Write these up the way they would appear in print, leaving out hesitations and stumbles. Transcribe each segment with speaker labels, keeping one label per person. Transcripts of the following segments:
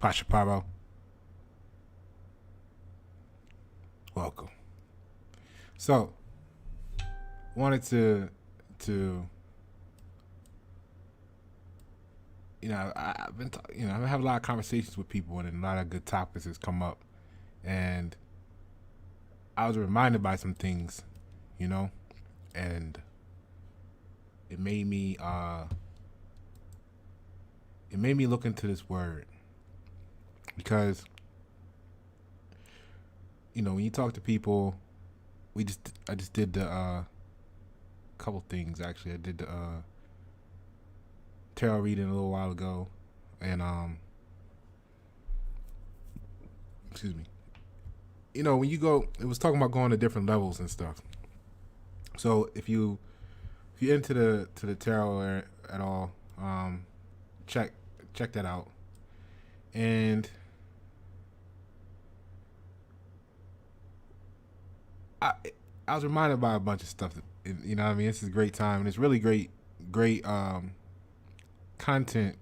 Speaker 1: Pasha Paro, welcome. So, wanted to I've been I have a lot of conversations with people and a lot of good topics has come up, and I was reminded by some things, you know, and it made me look into this word because when you talk to people, I just did the couple things actually. I did the tarot reading a little while ago, and excuse me. When you go, it was talking about going to different levels and stuff. So if you're into the tarot at all, check that out. And I I was reminded by a bunch of stuff. What I mean, this is a great time, and it's really great content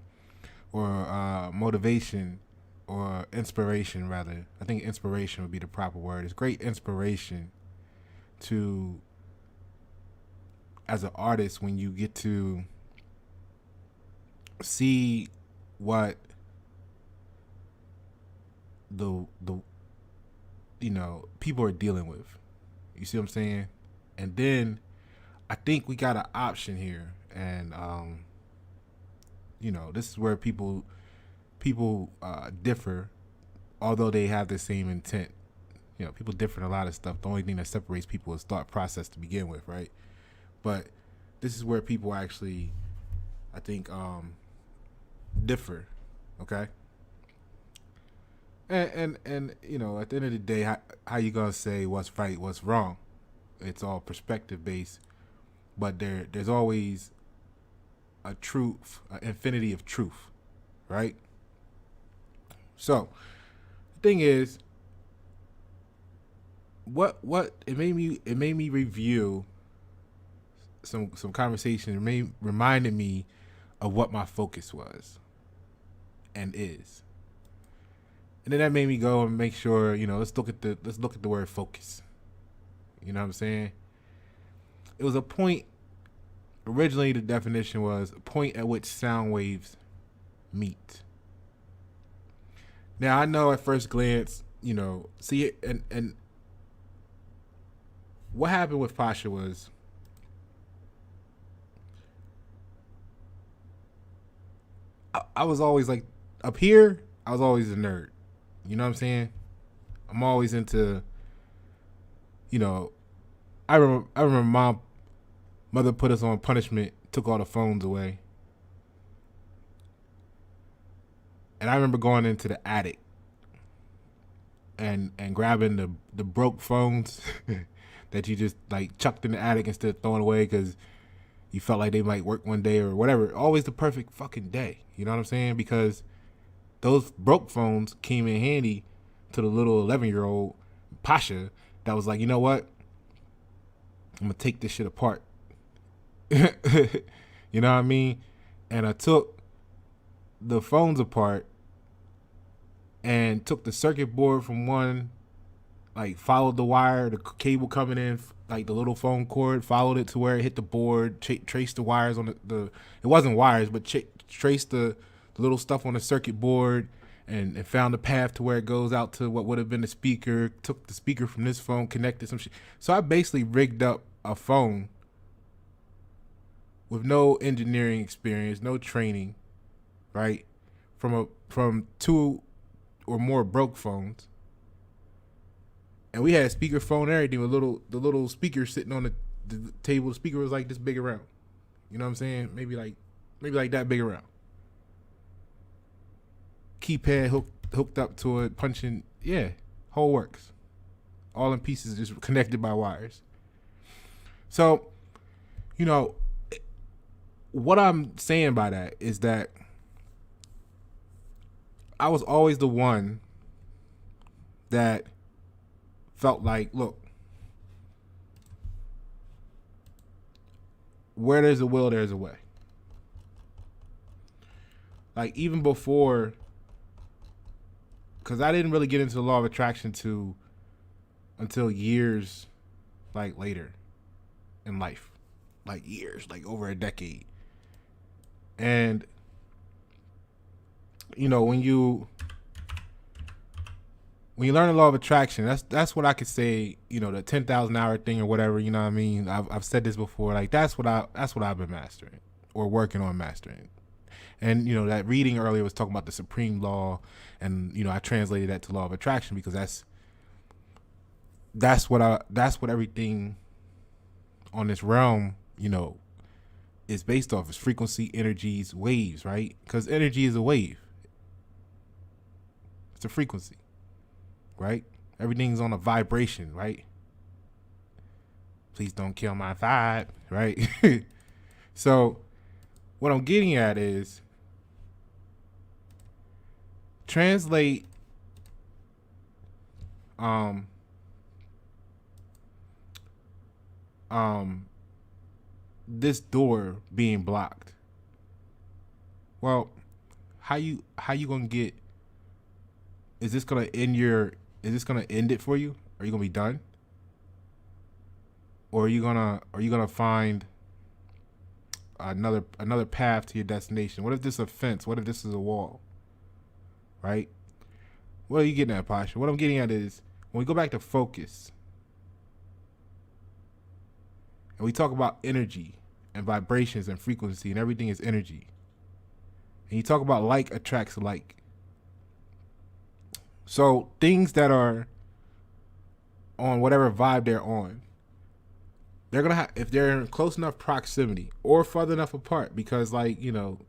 Speaker 1: or motivation or inspiration rather. I think inspiration would be the proper word. It's great inspiration to as an artist when you get to see what the people are dealing with. You see what I'm saying? And then I think we got an option here, and this is where people differ, although they have the same intent. People differ in a lot of stuff. The only thing that separates people is thought process to begin with, right? But this is where people actually, I think, differ. Okay. And at the end of the day, how you gonna say what's right, what's wrong? It's all perspective based, but there's always a truth, an infinity of truth, right? So the thing is, what it made me review some conversation. Reminded me of what my focus was and is. And then that made me go and make sure, let's look at the word focus. You know what I'm saying? It was a point. Originally, the definition was a point at which sound waves meet. Now I know at first glance, see it, and what happened with Pasha was I was always like up here. I was always a nerd. You know what I'm saying? I'm always into, I remember my mother put us on punishment, took all the phones away. And I remember going into the attic and grabbing the broke phones that you just like chucked in the attic instead of throwing away because you felt like they might work one day or whatever. Always the perfect fucking day. You know what I'm saying? Because those broke phones came in handy to the little 11-year-old Pasha that was like, you know what? I'm going to take this shit apart. You know what I mean? And I took the phones apart and took the circuit board from one, like followed the wire, the cable coming in, like the little phone cord, followed it to where it hit the board, traced the wires on the it wasn't wires, but traced the little stuff on the circuit board and found the path to where it goes out to what would have been the speaker, took the speaker from this phone, connected some shit. So I basically rigged up a phone with no engineering experience, no training, right? From two or more broke phones. And we had a speaker phone and everything with the little speaker sitting on the table. The speaker was like this big around. You know what I'm saying? Maybe like that big around. Keypad hooked up to it, punching, yeah, whole works. All in pieces, just connected by wires. So, what I'm saying by that is that I was always the one that felt like, look, where there's a will, there's a way. Like even before because I didn't really get into the law of attraction until years like later in life, like years, like over a decade. And you know, when you learn the law of attraction, that's what I could say. You know, the 10,000 hour thing or whatever. You know what I mean? I've said this before. Like that's what I've been mastering or working on mastering. And you know, that reading earlier was talking about the supreme law, and you know, I translated that to law of attraction because that's what everything on this realm, you know, is based off. Is frequency, energies, waves, right? Because energy is a wave. It's a frequency, right? Everything's on a vibration, right? Please don't kill my vibe, right? So what I'm getting at is translate um this door being blocked. Well, how you gonna get, is this gonna end it for you? Are you gonna be done? Or are you gonna find another path to your destination? What if this is a fence? What if this is a wall? Right? What are you getting at, Pasha? What I'm getting at is when we go back to focus and we talk about energy and vibrations and frequency and everything is energy. And you talk about like attracts like. So things that are on whatever vibe they're on, they're gonna have, if they're in close enough proximity or farther enough apart, because like, you know,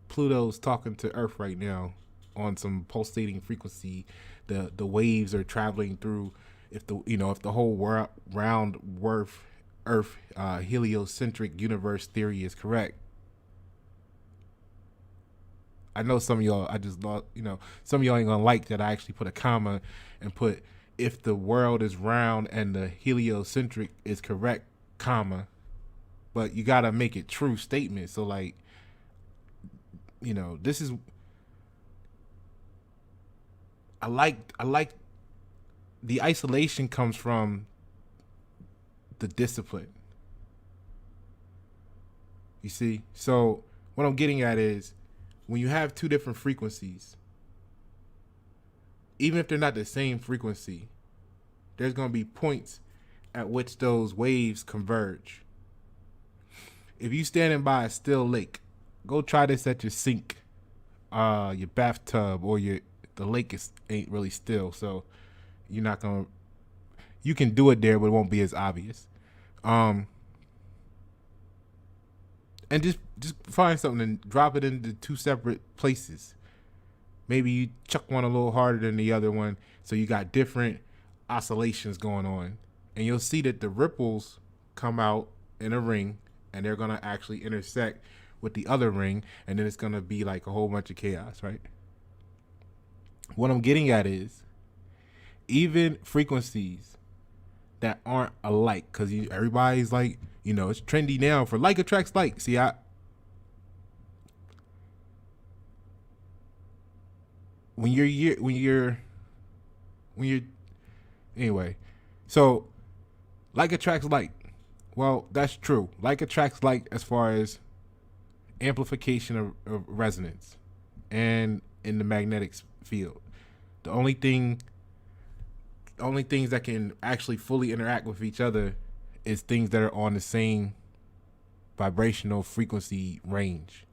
Speaker 1: Pluto's talking to Earth right now on some pulsating frequency. The waves are traveling through. If the whole round Earth heliocentric universe theory is correct, I know some of y'all, some of y'all ain't gonna like that I actually put a comma and put if the world is round and the heliocentric is correct, comma, but you gotta make it true statement. So like, you know, this is, I like the isolation comes from the discipline. You see? So what I'm getting at is when you have two different frequencies, even if they're not the same frequency, there's going to be points at which those waves converge. If you standing by a still lake, go try this at your sink, your bathtub, or the lake ain't really still, so you're not gonna. You can do it there, but it won't be as obvious. And just find something and drop it into two separate places. Maybe you chuck one a little harder than the other one, so you got different oscillations going on, and you'll see that the ripples come out in a ring, and they're gonna actually intersect with the other ring, and then it's gonna be like a whole bunch of chaos, right? What I'm getting at is even frequencies that aren't alike, because everybody's like, you know, it's trendy now for like attracts like. See, when you're anyway, so like attracts like. Well, that's true. Like attracts like as far as amplification of resonance and in the magnetic field. The only things that can actually fully interact with each other is things that are on the same vibrational frequency range,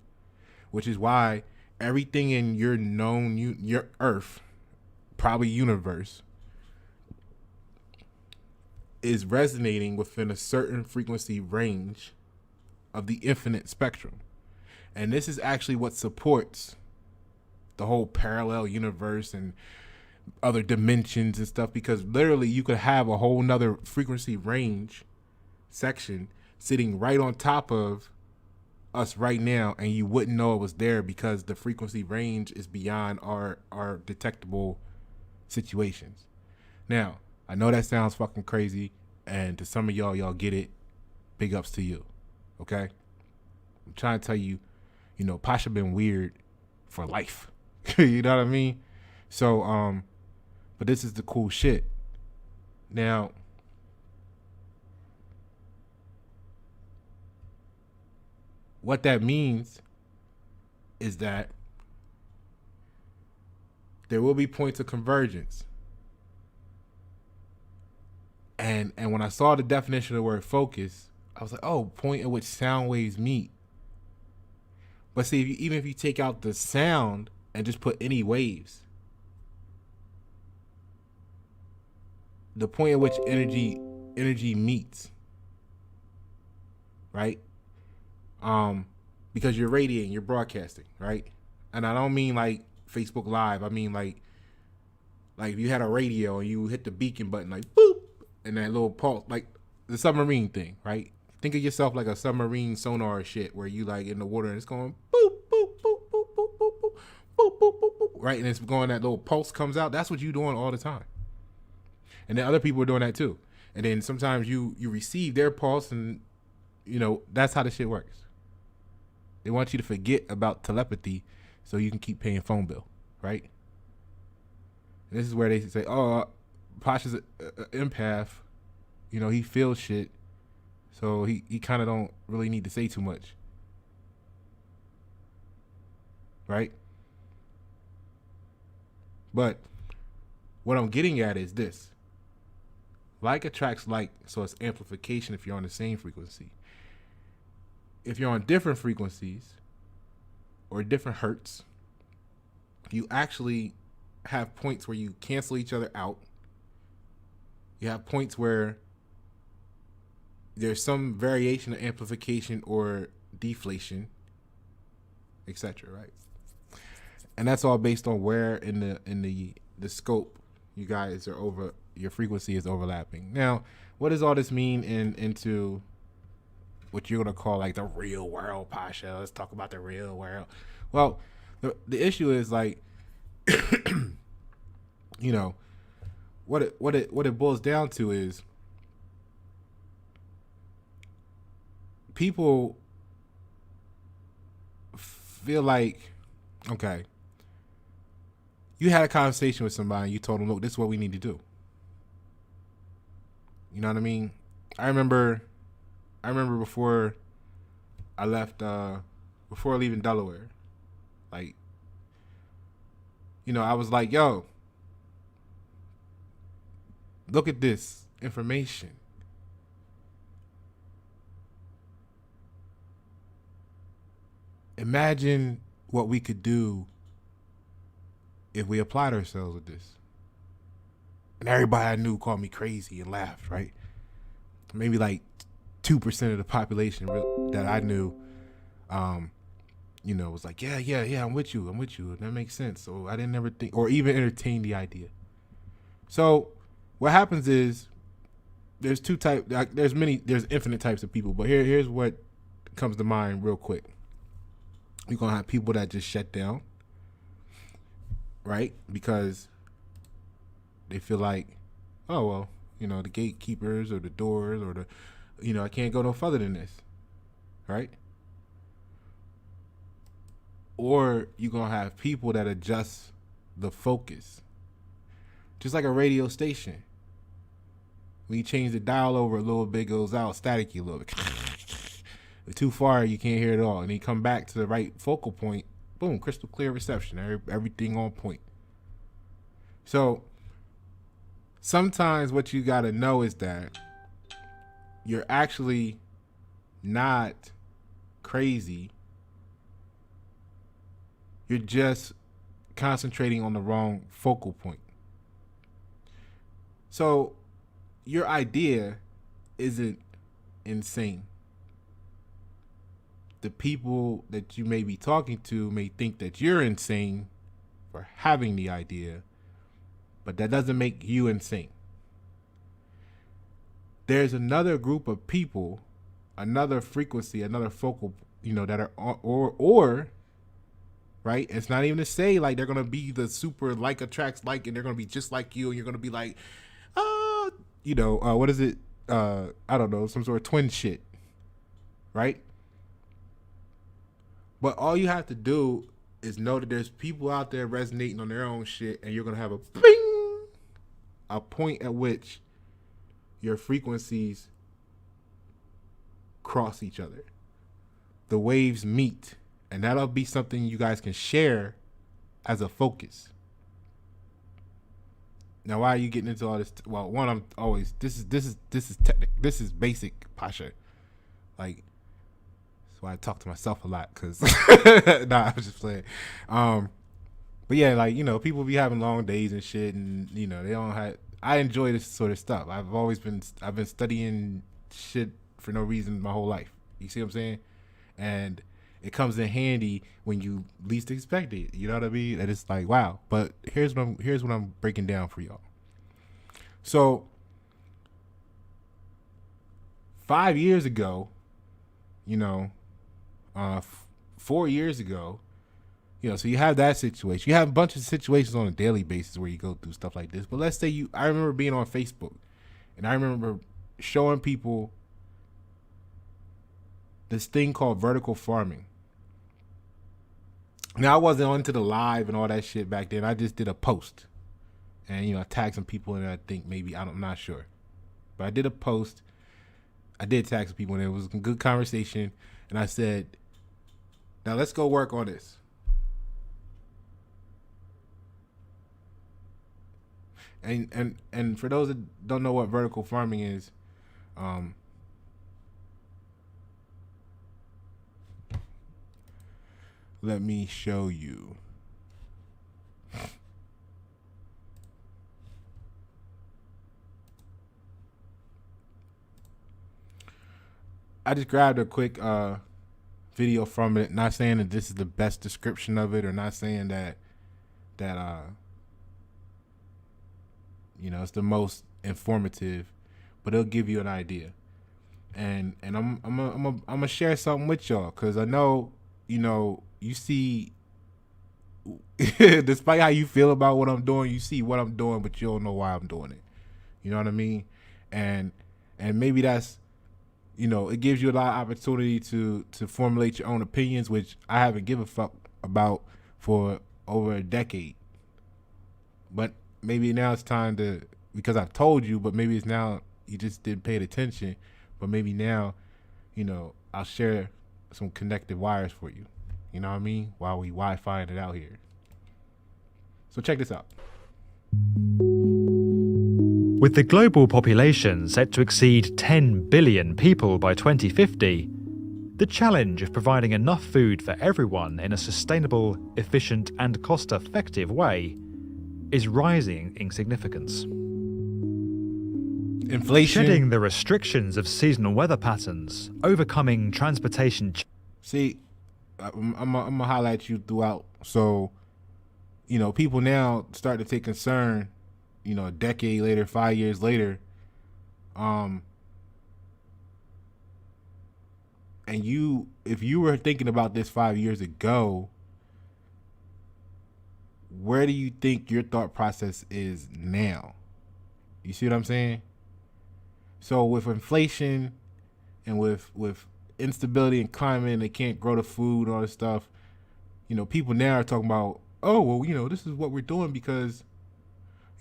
Speaker 1: which is why everything in your known your Earth, probably universe, is resonating within a certain frequency range of the infinite spectrum. And this is actually what supports the whole parallel universe and other dimensions and stuff, because literally you could have a whole nother frequency range section sitting right on top of us right now, and you wouldn't know it was there because the frequency range is beyond our detectable situations. Now, I know that sounds fucking crazy, and to some of y'all get it. Big ups to you, okay? I'm trying to tell you, you know, Pasha been weird for life. You know what I mean? So, but this is the cool shit. Now, what that means is that there will be points of convergence. And when I saw the definition of the word focus, I was like, oh, point at which sound waves meet. But see, even if you take out the sound and just put any waves, the point at which energy meets, right? Because you're radiating, you're broadcasting, right? And I don't mean like Facebook Live. I mean like if you had a radio and you hit the beacon button, like boop, and that little pulse, like the submarine thing, right? Think of yourself like a submarine sonar shit, where you like in the water and it's going boop, boop, boop, boop, boop, boop, boop, boop, boop, boop, boop, right? And it's going, that little pulse comes out. That's what you're doing all the time. And then other people are doing that too. And then sometimes you receive their pulse, and that's how the shit works. They want you to forget about telepathy so you can keep paying phone bill, right? And this is where they say, oh, Pasha's an empath. He feels shit. So he kind of don't really need to say too much. Right? But what I'm getting at is this. Like attracts like, so it's amplification if you're on the same frequency. If you're on different frequencies or different hertz, you actually have points where you cancel each other out. You have points where there's some variation of amplification or deflation, etc. Right? And that's all based on where in the scope you guys are over, your frequency is overlapping. Now, what does all this mean into what you're gonna call like the real world, Pasha? Let's talk about the real world. Well, the issue is like, what it boils down to is people feel like, okay, you had a conversation with somebody and you told them, look, this is what we need to do. You know what I mean? I remember before I left, before leaving Delaware, like, I was like, yo, look at this information. Imagine what we could do if we applied ourselves with this. And everybody I knew called me crazy and laughed, right? Maybe like 2% of the population that I knew, was like, yeah, I'm with you. That makes sense. So I didn't ever think or even entertain the idea. So what happens is there's there's infinite types of people, but here's what comes to mind real quick. You're going to have people that just shut down, right? Because they feel like, oh, well, the gatekeepers or the doors or I can't go no further than this, right? Or you're going to have people that adjust the focus. Just like a radio station. When you change the dial over a little bit, it goes out staticky a little bit. Too far, you can't hear it all. And you come back to the right focal point, boom, crystal clear reception, everything on point. So sometimes what you got to know is that you're actually not crazy. You're just concentrating on the wrong focal point. So your idea isn't insane. The people that you may be talking to may think that you're insane for having the idea, but that doesn't make you insane. There's another group of people, another frequency, another focal, that are or right? It's not even to say like they're gonna be the super like attracts like, and they're gonna be just like you, and you're gonna be like, what is it? I don't know, some sort of twin shit, right? But all you have to do is know that there's people out there resonating on their own shit, and you're gonna have a ping, a point at which your frequencies cross each other. The waves meet, and that'll be something you guys can share as a focus. Now, why are you getting into all this? Well, one, I'm always this is technical. This is basic, Pasha. Like, that's why I talk to myself a lot. Cause nah, I'm just playing. But yeah, like, you know, people be having long days and shit, and you know they don't have. I enjoy this sort of stuff. I've been studying shit for no reason my whole life. You see what I'm saying? And it comes in handy when you least expect it. You know what I mean? And it's like, wow. But here's what I'm breaking down for y'all. So 5 years ago, you know, 4 years ago, you know, so you have that situation. You have a bunch of situations on a daily basis where you go through stuff like this. But let's say I remember being on Facebook, and I remember showing people this thing called vertical farming. Now, I wasn't onto the live and all that shit back then. I just did a post, and you know, I tagged some people, and I think maybe I'm not sure, but I did a post. I did tag some people, and it was a good conversation. And I said, "Now let's go work on this." And for those that don't know what vertical farming is, let me show you. I just grabbed a quick video from it. Not saying that this is the best description of it, or not saying that you know, it's the most informative, but it'll give you an idea. And I'm gonna share something with y'all, because I know, you know, you see, despite how you feel about what I'm doing, you see what I'm doing, but you don't know why I'm doing it. You know what I mean? And maybe that's, you know, it gives you a lot of opportunity to formulate your own opinions, which I haven't given a fuck about for over a decade. But maybe now it's time to, because I've told you, but maybe it's now you just didn't pay attention. But maybe now, you know, I'll share some connected wires for you. You know what I mean? While we Wi-Fiing it out here. So check this out.
Speaker 2: With the global population set to exceed 10 billion people by 2050, the challenge of providing enough food for everyone in a sustainable, efficient, and cost-effective way is rising in significance.
Speaker 1: Inflation.
Speaker 2: Shedding the restrictions of seasonal weather patterns, overcoming transportation.
Speaker 1: See, I'm gonna highlight you throughout. So, you know, people now start to take concern, you know, a decade later, 5 years later, and if you were thinking about this 5 years ago, where do you think your thought process is now? You see what I'm saying? So with inflation and with instability in climate, and they can't grow the food and all this stuff, you know, people now are talking about, oh, well, you know, this is what we're doing because,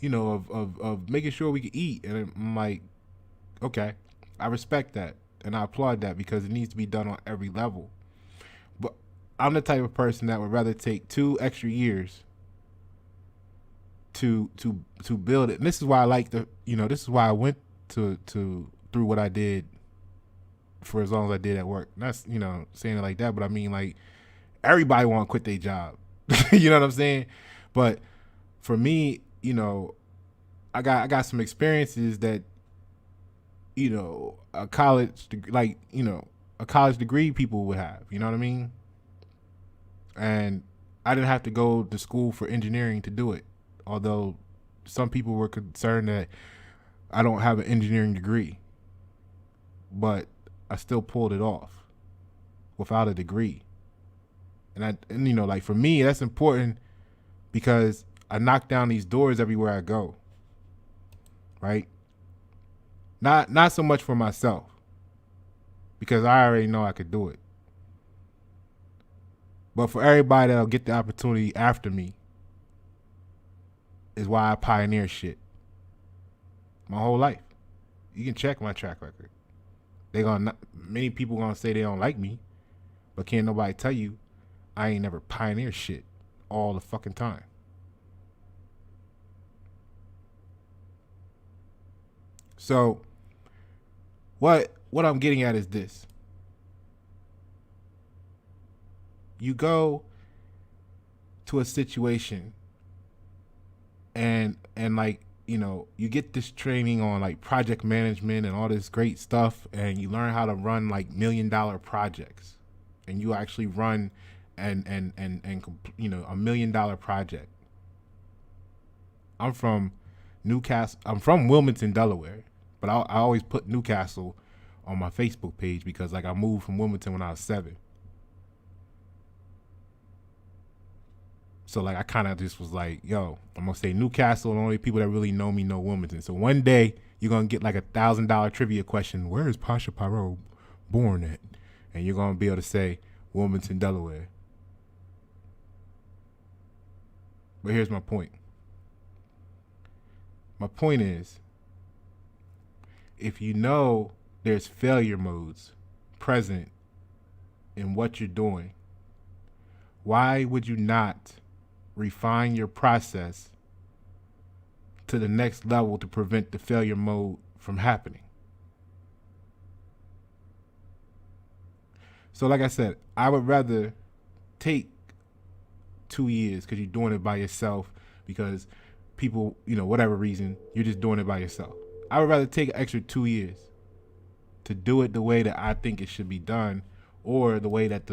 Speaker 1: you know, of making sure we can eat. And I'm like, okay, I respect that and I applaud that, because it needs to be done on every level. But I'm the type of person that would rather take 2 extra years to build it. And this is why I like this is why I went to through what I did for as long as I did at work. Not, you know, saying it like that, but I mean, like, everybody want to quit their job. You know what I'm saying? But for me, you know, I got some experiences that, you know, a college degree people would have. You know what I mean? And I didn't have to go to school for engineering to do it. Although some people were concerned that I don't have an engineering degree, but I still pulled it off without a degree. And you know, like, for me, that's important because I knock down these doors everywhere I go. Right? Not so much for myself, because I already know I could do it. But for everybody that'll get the opportunity after me is why I pioneer shit my whole life. You can check my track record. Many people gonna say they don't like me, but can't nobody tell you I ain't never pioneered shit all the fucking time. So what I'm getting at is this. You go to a situation and like, you know, you get this training on like project management and all this great stuff, and you learn how to run like $1 million projects, and you actually run and you know, $1 million project. I'm from Newcastle. I'm from Wilmington, Delaware, but I always put Newcastle on my Facebook page because like I moved from Wilmington when I was 7. So like I kind of just was like, yo, I'm gonna say Newcastle, and only people that really know me know Wilmington. So one day you're gonna get like $1,000 trivia question: where is Pasha Pyro born at? And you're gonna be able to say Wilmington, Delaware. But here's my point. My point is, if you know there's failure modes present in what you're doing, why would you not refine your process to the next level to prevent the failure mode from happening? So like I said, I would rather take 2 years because you're doing it by yourself, because people, you know, whatever reason, you're just doing it by yourself. I would rather take an extra 2 years to do it the way that I think it should be done, or the way that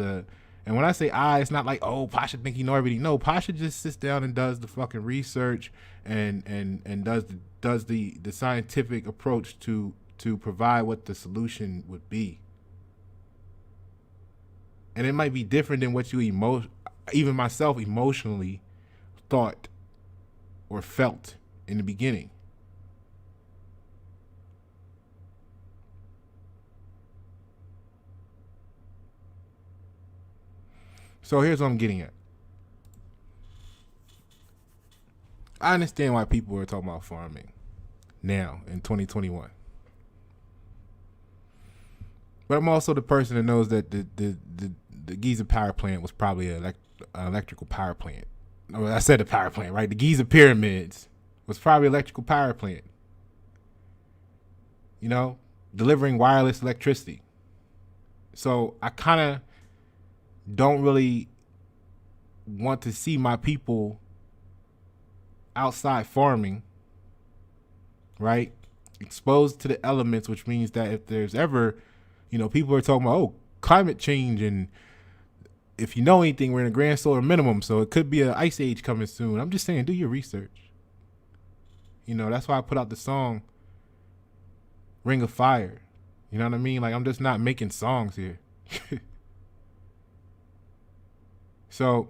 Speaker 1: and when I say it's not like, oh, Pasha think he know everything. No, Pasha just sits down and does the fucking research and does the scientific approach to provide what the solution would be. And it might be different than what you even myself emotionally thought or felt in the beginning. So here's what I'm getting at. I understand why people are talking about farming now in 2021. But I'm also the person that knows that the Giza power plant was probably an electrical power plant. I said the power plant, right? The Giza pyramids was probably electrical power plant. You know, delivering wireless electricity. So I kind of don't really want to see my people outside farming, right? Exposed to the elements, which means that if there's ever, you know, people are talking about, oh, climate change, and if you know anything, we're in a grand solar minimum, so it could be an ice age coming soon. I'm just saying, do your research. You know, that's why I put out the song Ring of Fire. You know what I mean? Like, I'm just not making songs here. So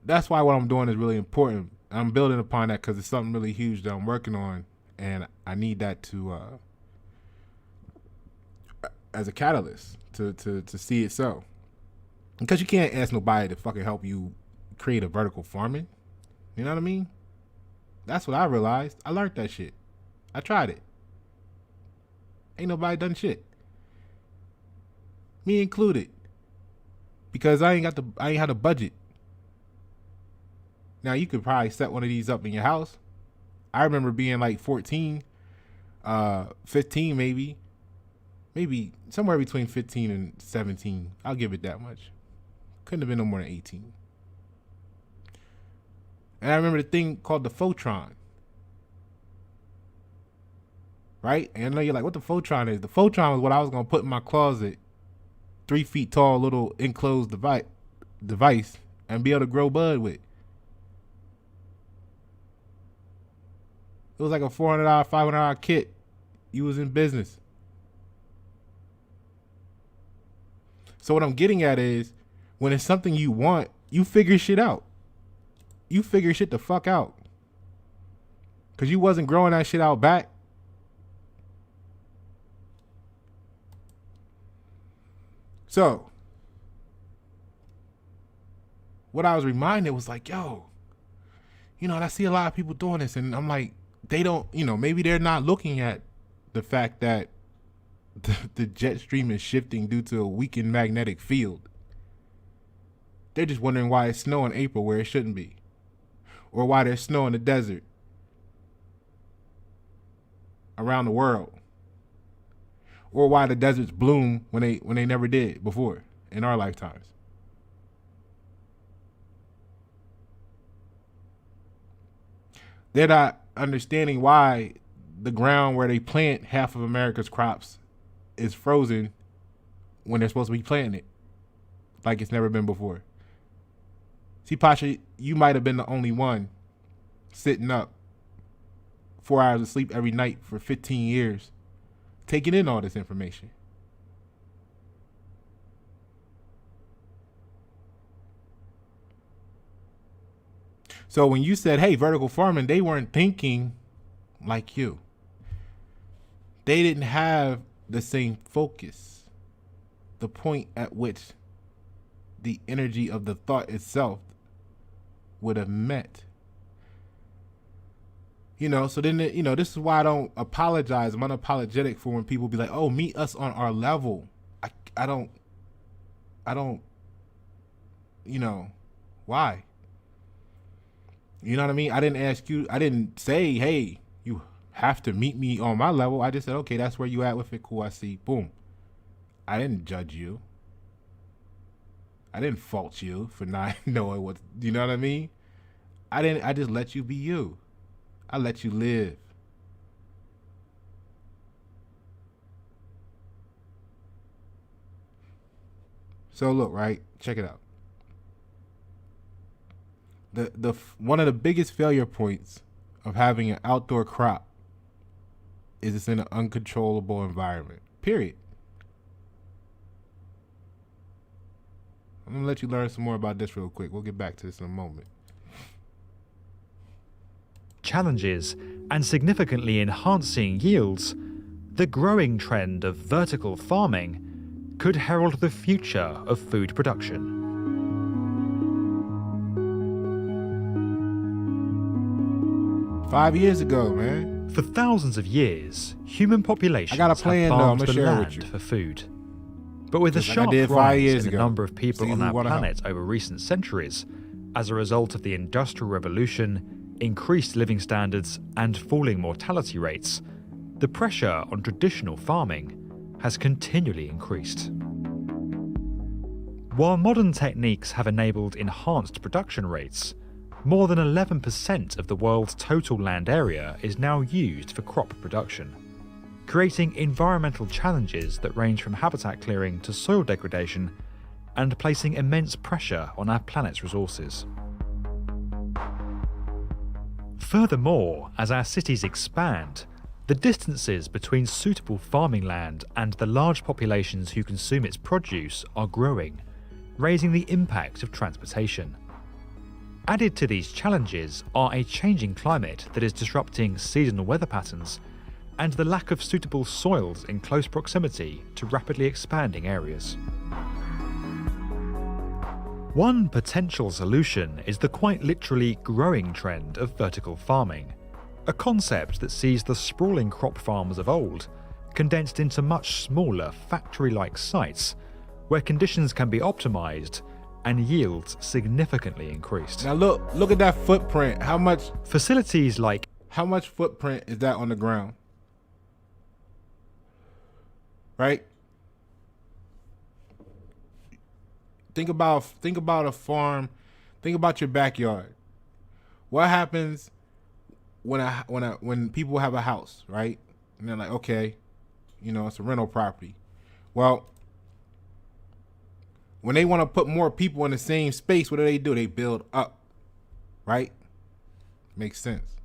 Speaker 1: that's why what I'm doing is really important. I'm building upon that because it's something really huge that I'm working on, and I need that to as a catalyst to see it so. Because you can't ask nobody to fucking help you create a vertical farming. You know what I mean? That's what I realized. I learned that shit. I tried it. Ain't nobody done shit. Me included. Because I ain't had a budget. Now you could probably set one of these up in your house. I remember being like 14, 15 maybe. Maybe somewhere between 15 and 17. I'll give it that much. Couldn't have been no more than 18. And I remember the thing called the Photron. Right? And I know you're like, what the Photron is? The Photron was what I was going to put in my closet. 3 feet tall little enclosed device and be able to grow bud with. It was like a $400, $500 kit. You was in business. So what I'm getting at is, when it's something you want, you figure shit out. You figure shit the fuck out. Because you wasn't growing that shit out back. So, what I was reminded was like, yo, and I see a lot of people doing this, and I'm like, they don't, maybe they're not looking at the fact that the jet stream is shifting due to a weakened magnetic field. They're just wondering why it's snow in April where it shouldn't be, or why there's snow in the desert around the world, or why the deserts bloom when they never did before in our lifetimes. They're not understanding why the ground where they plant half of America's crops is frozen when they're supposed to be planting it like it's never been before. See, Pasha, you might have been the only one sitting up 4 hours of sleep every night for 15 years, taking in all this information. So when you said, hey, vertical farming, they weren't thinking like you. They didn't have the same focus, the point at which the energy of the thought itself would have met. So then, this is why I don't apologize. I'm unapologetic for when people be like, oh, meet us on our level. I don't, why? You know what I mean? I didn't ask you, I didn't say, hey, you have to meet me on my level. I just said, okay, that's where you at with it. Cool, I see. Boom. I didn't judge you. I didn't fault you for not knowing what, you know what I mean? I just let you be you. I let you live. So look, right? Check it out. The one of the biggest failure points of having an outdoor crop is it's in an uncontrollable environment. Period. I'm gonna let you learn some more about this real quick. We'll get back to this in a moment.
Speaker 2: Challenges and significantly enhancing yields, the growing trend of vertical farming could herald the future of food production.
Speaker 1: Five years ago, man.
Speaker 2: For thousands of years, human populations
Speaker 1: I got a plan,
Speaker 2: have farmed
Speaker 1: though.
Speaker 2: the
Speaker 1: I'ma share it with
Speaker 2: land
Speaker 1: you.
Speaker 2: for food. But with a
Speaker 1: Just like I
Speaker 2: sharp
Speaker 1: did 5
Speaker 2: rise
Speaker 1: years
Speaker 2: in the
Speaker 1: ago.
Speaker 2: number of people
Speaker 1: See
Speaker 2: on
Speaker 1: who
Speaker 2: our
Speaker 1: wanna help.
Speaker 2: planet over recent centuries, as a result of the Industrial Revolution, increased living standards, and falling mortality rates, the pressure on traditional farming has continually increased. While modern techniques have enabled enhanced production rates, more than 11% of the world's total land area is now used for crop production, creating environmental challenges that range from habitat clearing to soil degradation and placing immense pressure on our planet's resources. Furthermore, as our cities expand, the distances between suitable farming land and the large populations who consume its produce are growing, raising the impact of transportation. Added to these challenges are a changing climate that is disrupting seasonal weather patterns and the lack of suitable soils in close proximity to rapidly expanding areas. One potential solution is the quite literally growing trend of vertical farming, a concept that sees the sprawling crop farms of old condensed into much smaller factory-like sites where conditions can be optimized and yields significantly increased.
Speaker 1: Now look at that footprint. How much footprint is that on the ground? Right? Think about a farm. Think about your backyard. What happens when people have a house, right? And they're like, okay, it's a rental property. Well, when they want to put more people in the same space, what do? They build up, right? Makes sense.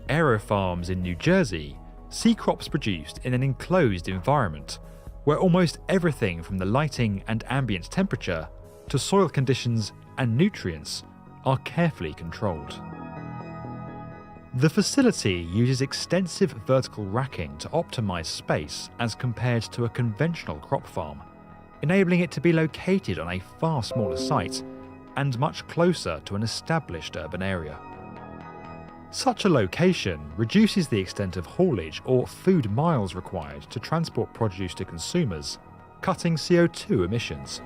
Speaker 2: Aero farms in New Jersey see crops produced in an enclosed environment where almost everything from the lighting and ambient temperature to soil conditions and nutrients are carefully controlled. The facility uses extensive vertical racking to optimize space as compared to a conventional crop farm, enabling it to be located on a far smaller site and much closer to an established urban area. Such a location reduces the extent of haulage or food miles required to transport produce to consumers, cutting CO2 emissions.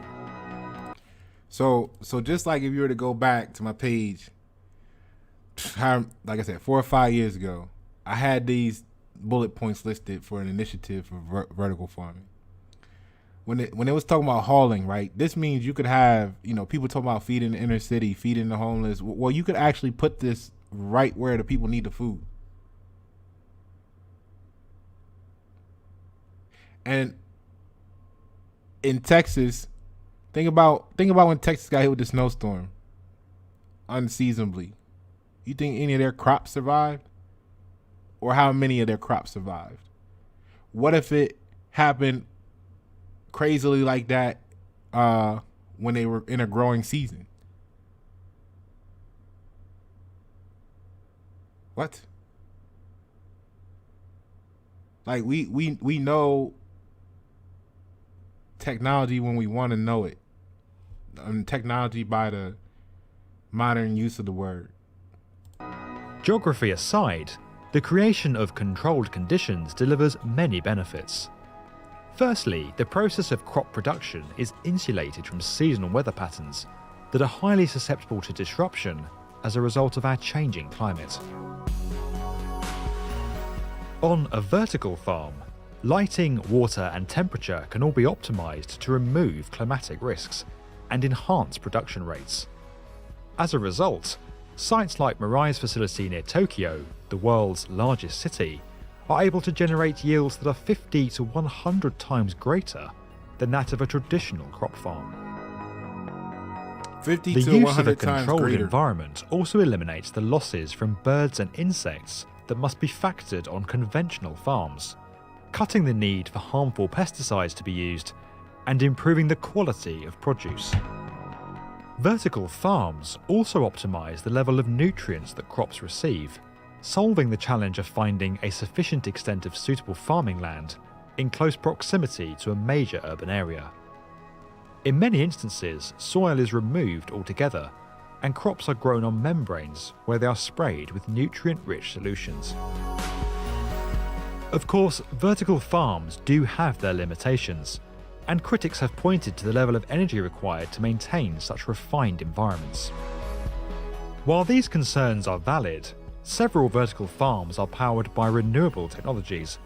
Speaker 1: So just like if you were to go back to my page, like I said, 4 or 5 years ago, I had these bullet points listed for an initiative for vertical farming. When it was talking about hauling, right? This means you could have, people talking about feeding the inner city, feeding the homeless. Well, you could actually put this right where the people need the food. And in Texas, think about when Texas got hit with the snowstorm unseasonably. You think any of their crops survived? Or how many of their crops survived? What if it happened crazily like that when they were in a growing season? What? Like we know technology when we want to know it. Technology by the modern use of the word.
Speaker 2: Geography aside, the creation of controlled conditions delivers many benefits. Firstly, the process of crop production is insulated from seasonal weather patterns that are highly susceptible to disruption as a result of our changing climate. On a vertical farm, lighting, water and temperature can all be optimized to remove climatic risks and enhance production rates. As a result, sites like Mirai's facility near Tokyo, the world's largest city, are able to generate yields that are 50 to 100 times greater than that of a traditional crop farm.
Speaker 1: 50
Speaker 2: The
Speaker 1: to
Speaker 2: use
Speaker 1: 100
Speaker 2: of a
Speaker 1: times
Speaker 2: controlled
Speaker 1: greater.
Speaker 2: environment also eliminates the losses from birds and insects that must be factored on conventional farms, cutting the need for harmful pesticides to be used and improving the quality of produce. Vertical farms also optimize the level of nutrients that crops receive, solving the challenge of finding a sufficient extent of suitable farming land in close proximity to a major urban area. In many instances, soil is removed altogether, and crops are grown on membranes where they are sprayed with nutrient-rich solutions. Of course, vertical farms do have their limitations, and critics have pointed to the level of energy required to maintain such refined environments. While these concerns are valid, several vertical farms are powered by renewable technologies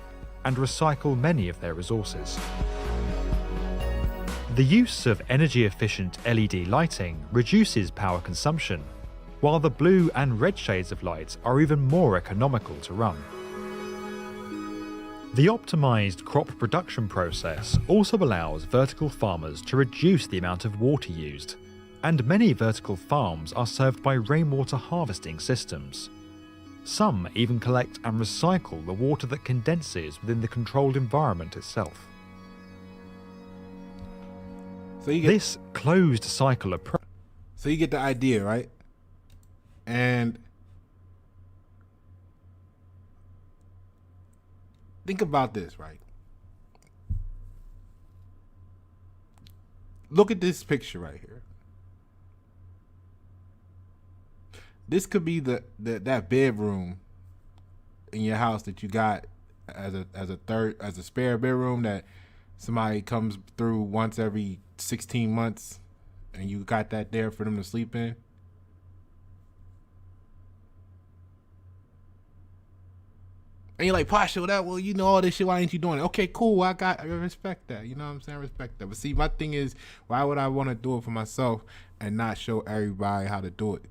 Speaker 2: and recycle many of their resources. The use of energy-efficient LED lighting reduces power consumption, while the blue and red shades of light are even more economical to run. The optimized crop production process also allows vertical farmers to reduce the amount of water used, and many vertical farms are served by rainwater harvesting systems. Some even collect and recycle the water that condenses within the controlled environment itself.
Speaker 1: So you get,
Speaker 2: This closed cycle approach.
Speaker 1: so you get the idea, right? And think about this, right? Look at this picture right here. This could be that bedroom in your house that you got as a spare bedroom that somebody comes through once every 16 months, and you got that there for them to sleep in. And you're like, Pasha, well, you know all this shit. Why ain't you doing it? Okay, cool. I respect that. You know what I'm saying? I respect that. But see, my thing is, why would I want to do it for myself and not show everybody how to do it?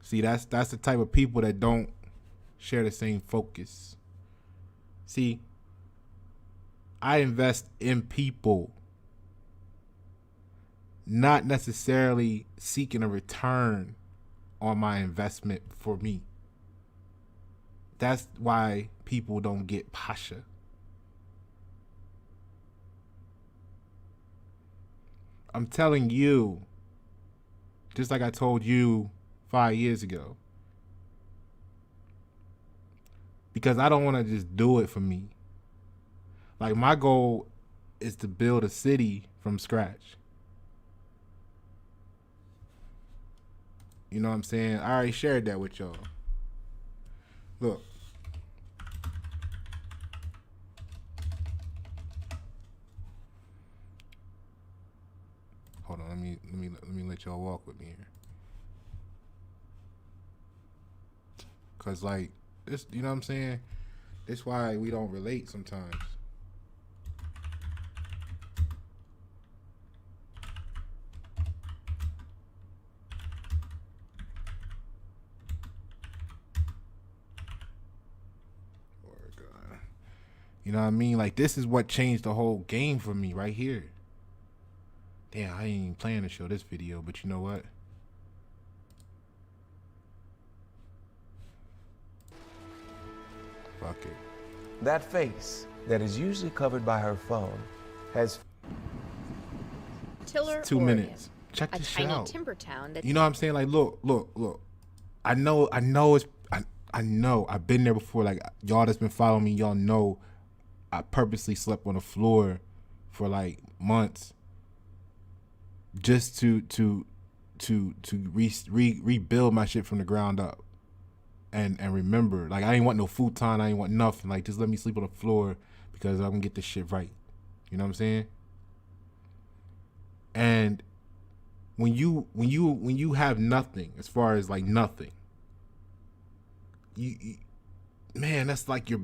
Speaker 1: See, that's the type of people that don't share the same focus. See, I invest in people, not necessarily seeking a return on my investment for me. That's why people don't get Pasha. I'm telling you, just like I told you 5 years ago, because I don't want to just do it for me. Like, my goal is to build a city from scratch. You know what I'm saying? I already shared that with y'all. Look. Hold on, let me let y'all walk with me here. Cause like this, you know what I'm saying? That's why we don't relate sometimes. You know what I mean? Like, this is what changed the whole game for me right here. Damn, I ain't even planning to show this video, but you know what? Fuck it.
Speaker 3: That face that is usually covered by her phone has
Speaker 4: Tiller,
Speaker 1: 2
Speaker 4: Oregon,
Speaker 1: minutes. Check
Speaker 4: a
Speaker 1: this shit
Speaker 4: tiny
Speaker 1: out.
Speaker 4: timber town that
Speaker 1: You know what I'm saying? Like, look. I know I've been there before. Like, y'all that's been following me, y'all know I purposely slept on the floor for like months just to rebuild my shit from the ground up. And remember, like, I ain't want no futon, I ain't want nothing. Like, just let me sleep on the floor because I'm gonna get this shit right. You know what I'm saying? And when you have nothing, as far as like nothing, you man, that's like your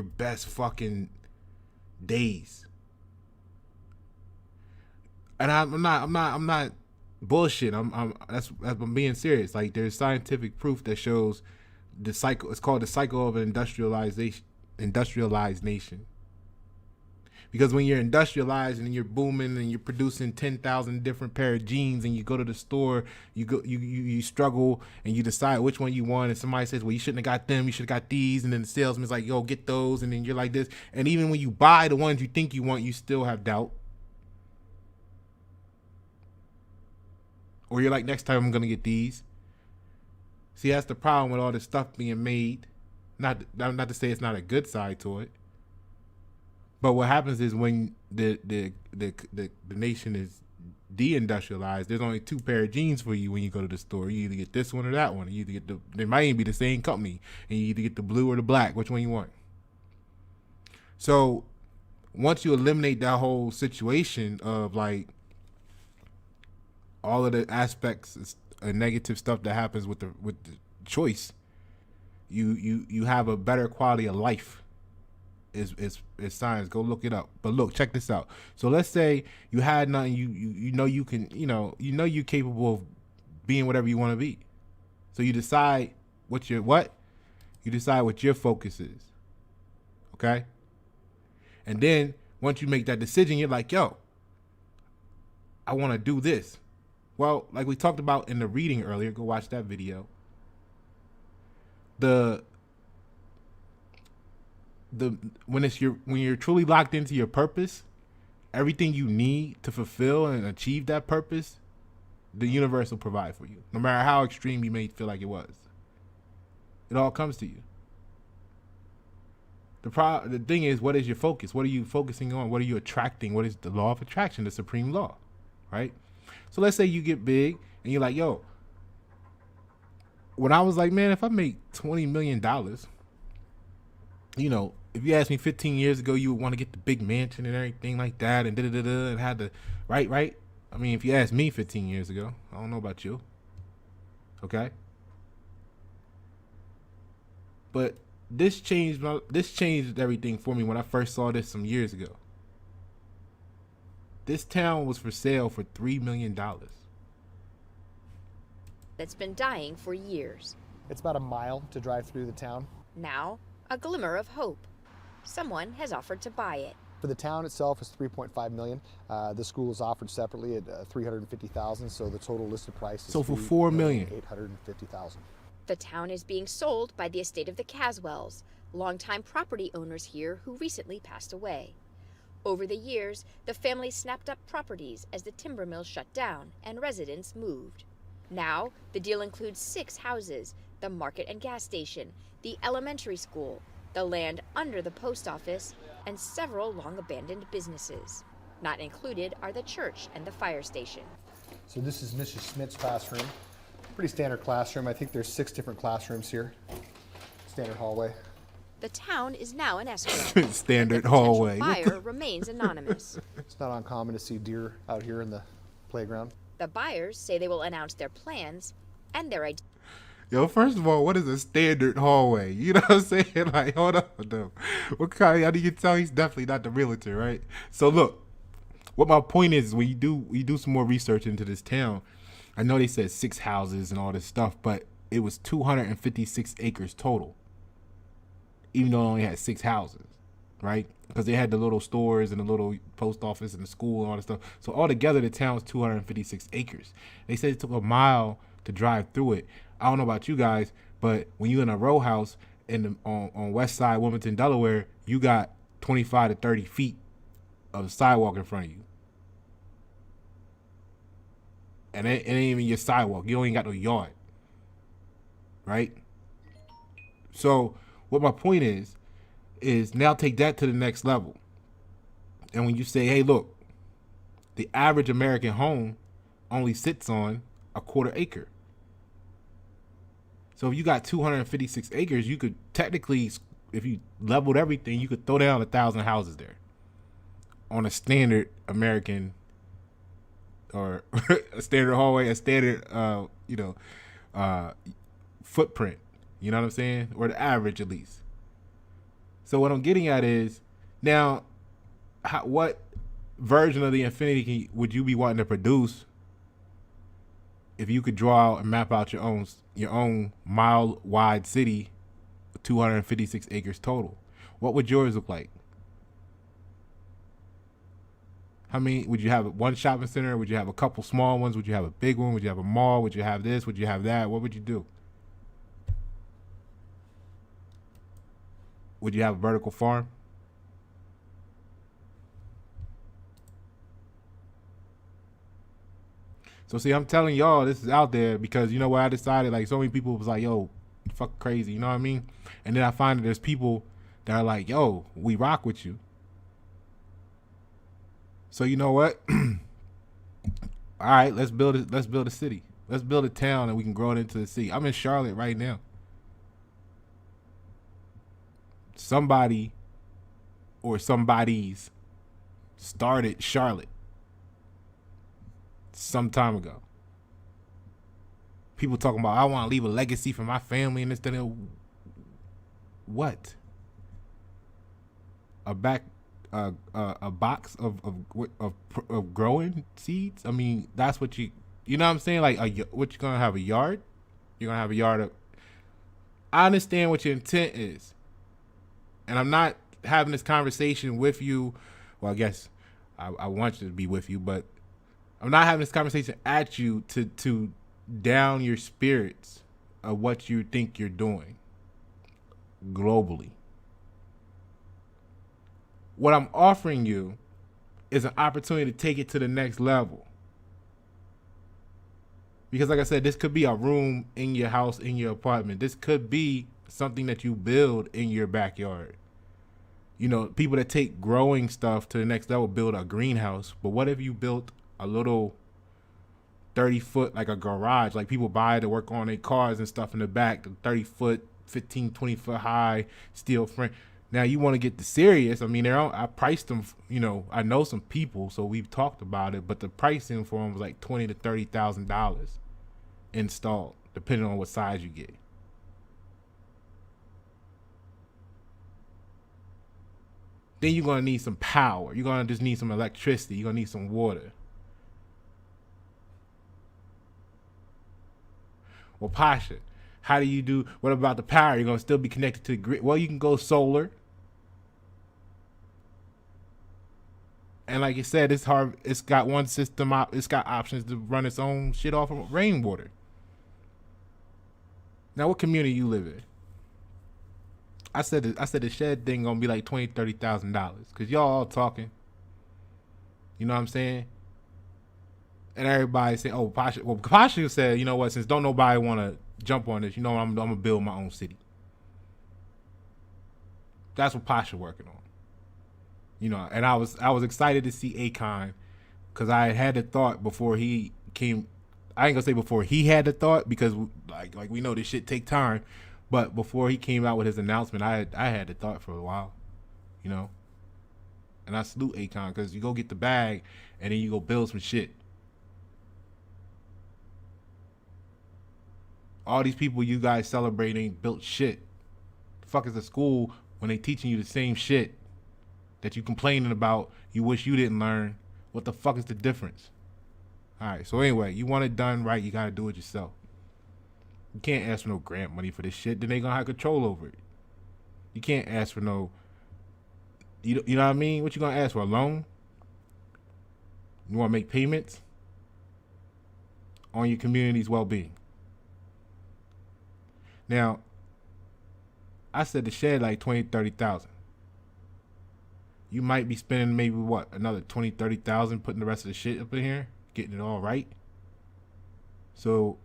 Speaker 1: best fucking days. And I'm not bullshit. I'm being serious. Like, there's scientific proof that shows the cycle. It's called the cycle of an industrialized nation. Because when you're industrialized and you're booming and you're producing 10,000 different pair of jeans, and you go to the store, you struggle and you decide which one you want, and somebody says, well, you shouldn't have got them, you should have got these, and then the salesman's like, yo, get those, and then you're like this. And even when you buy the ones you think you want, you still have doubt. Or you're like, next time I'm gonna get these. See, that's the problem with all this stuff being made. Not to say it's not a good side to it. But what happens is when the nation is deindustrialized, there's only 2 pair of jeans for you when you go to the store. You either get this one or that one. You either get they might even be the same company, and you either get the blue or the black. Which one you want? So once you eliminate that whole situation of like all of the aspects and negative stuff that happens with the choice, you have a better quality of life. Is science. Go look it up. But look, check this out. So let's say you had nothing. You know you can, you're capable of being whatever you want to be. So you decide you decide what your focus is. Okay? And then once you make that decision, you're like, yo, I want to do this. Well, like we talked about in the reading earlier, go watch that video. When you're truly locked into your purpose, everything you need to fulfill and achieve that purpose, the universe will provide for you. No matter how extreme you may feel like it was. It all comes to you. The thing is, what is your focus? What are you focusing on? What are you attracting? What is the law of attraction, the supreme law, right? So let's say you get big and you're like, yo, when I was like, man, if I make $20 million, if you asked me 15 years ago, you would want to get the big mansion and everything like that, and and had the right. I mean, if you asked me 15 years ago, I don't know about you. Okay. But this changed everything for me when I first saw this some years ago. This town was for sale for $3 million.
Speaker 4: that's been dying for years.
Speaker 5: It's about a mile to drive through the town.
Speaker 4: Now, a glimmer of hope. Someone has offered to buy it.
Speaker 5: For the town itself, it's $3.5 million. The school is offered separately at $350,000, so the total listed price is
Speaker 1: So for $4 million.
Speaker 5: $850,000.
Speaker 4: The town is being sold by the estate of the Caswells, longtime property owners here who recently passed away. Over the years, the family snapped up properties as the timber mill shut down and residents moved. Now, the deal includes 6 houses, the market and gas station, the elementary school, the land under the post office, and several long-abandoned businesses. Not included are the church and the fire station.
Speaker 5: So this is Mrs. Schmidt's classroom. Pretty standard classroom. I think there's 6 different classrooms here. Standard hallway.
Speaker 4: The town is now an escrow.
Speaker 1: Standard
Speaker 4: but the potential
Speaker 1: hallway.
Speaker 4: buyer remains anonymous.
Speaker 5: It's not uncommon to see deer out here in the playground.
Speaker 4: The buyers say they will announce their plans and their ideas.
Speaker 1: Yo, first of all, what is a standard hallway? You know what I'm saying? Like, hold on, though. What kind? How do you tell he's definitely not the realtor, right? So look, what my point is, when you do some more research into this town, I know they said 6 houses and all this stuff, but it was 256 acres total, even though it only had 6 houses, right? Because they had the little stores and the little post office and the school and all that stuff. So altogether, the town was 256 acres. They said it took a mile to drive through it. I don't know about you guys, but when you're in a row house on West Side, Wilmington, Delaware, you got 25 to 30 feet of sidewalk in front of you. And it ain't even your sidewalk. You don't even got no yard. Right? So what my point is now take that to the next level. And when you say, hey, look, the average American home only sits on a 1/4 acre. So if you got 256 acres, you could technically, if you leveled everything, you could throw down 1,000 houses there on a standard American or a standard hallway, a standard, footprint. You know what I'm saying? Or the average, at least. So what I'm getting at is, now, what version of the infinity would you be wanting to produce if you could draw out and map out your own mile-wide city with 256 acres total? What would yours look like? How many would you have? One shopping center? Would you have a couple small ones? Would you have a big one? Would you have a mall? Would you have this? Would you have that? What would you do? Would you have a vertical farm? So see, I'm telling y'all this is out there because you know what I decided, like so many people was like, yo, fuck crazy, you know what I mean? And then I find that there's people that are like, yo, we rock with you. So you know what? All right, let's build a city. Let's build a town and we can grow it into the city. I'm in Charlotte right now. Somebody or somebody's started Charlotte some time ago. People talking about, I want to leave a legacy for my family and this, that, and what? A box of growing seeds? I mean, that's what you know what I'm saying? Like, what you gonna have, a yard? You're gonna have a yard of. I understand what your intent is, and I'm not having this conversation with you. Well, I guess I want you to be with you, but I'm not having this conversation at you to down your spirits of what you think you're doing globally. What I'm offering you is an opportunity to take it to the next level. Because like I said, this could be a room in your house, in your apartment. This could be something that you build in your backyard. You know, people that take growing stuff to the next level build a greenhouse. But what if you built a little 30-foot, like a garage, like people buy to work on their cars and stuff in the back, the 30-foot, 15, 20-foot high steel frame. Now you want to get the serious. I mean, I priced them. You know, I know some people, so we've talked about it. But the pricing for them was like $20,000 to $30,000 installed, depending on what size you get. Then you're gonna need some power. You're gonna just need some electricity. You're gonna need some water. Well, Pasha, how do you do? What about the power? You're gonna still be connected to the grid. Well, you can go solar. And like you said, it's hard. It's got one system. It's got options to run its own shit off of rainwater. Now, what community you live in? I said the shed thing gonna be like $20,000-$30,000 because y'all all talking. You know what I'm saying? And everybody say, "Oh, Pasha." Well, Pasha said, "You know what? Since don't nobody want to jump on this, you know, I'm gonna build my own city." That's what Pasha working on. You know, and I was excited to see Akon because I had the thought before he came. I ain't gonna say before he had the thought because like we know this shit take time, but before he came out with his announcement, I had the thought for a while, you know. And I salute Akon because you go get the bag and then you go build some shit. All these people you guys celebrate ain't built shit. The fuck is the school when they teaching you the same shit that you complaining about, you wish you didn't learn? What the fuck is the difference? Alright, so anyway, you want it done right, you gotta do it yourself. You can't ask for no grant money for this shit, then they gonna have control over it. You can't ask for no, you know what I mean? What you gonna ask for, a loan? You wanna make payments on your community's well-being? Now, I said the shed like 20, 30,000. You might be spending maybe what, another 20, 30,000 putting the rest of the shit up in here, getting it all right. So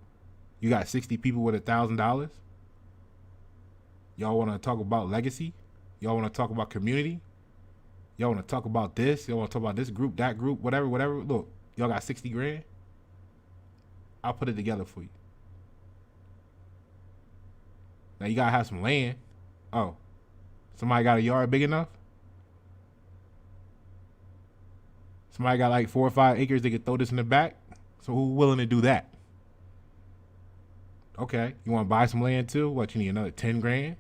Speaker 1: you got 60 people with $1,000. Y'all want to talk about legacy? Y'all want to talk about community? Y'all want to talk about this? Y'all want to talk about this group, that group, whatever. Look, y'all got 60 grand. I'll put it together for you. Now you gotta have some land. Oh, somebody got a yard big enough? Somebody got like 4 or 5 acres, they could throw this in the back? So who's willing to do that? Okay, you want to buy some land too? What, you need another 10 grand?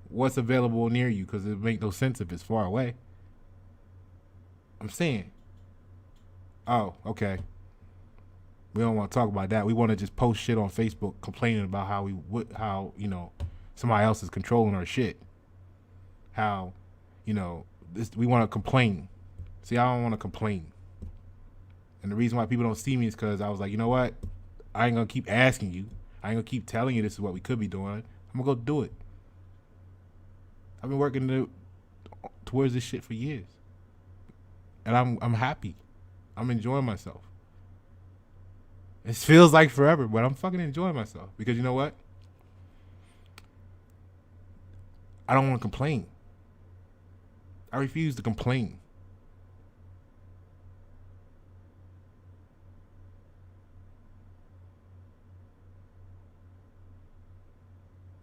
Speaker 1: What's available near you? Because it make no sense if it's far away. I'm saying. Oh, okay. We don't want to talk about that. We want to just post shit on Facebook complaining about how you know, somebody else is controlling our shit. How, you know, we want to complain. See, I don't want to complain. And the reason why people don't see me is because I was like, you know what? I ain't going to keep asking you. I ain't going to keep telling you this is what we could be doing. I'm going to go do it. I've been working towards this shit for years. And I'm happy. I'm enjoying myself. It feels like forever, but I'm fucking enjoying myself. Because you know what? I don't want to complain. I refuse to complain.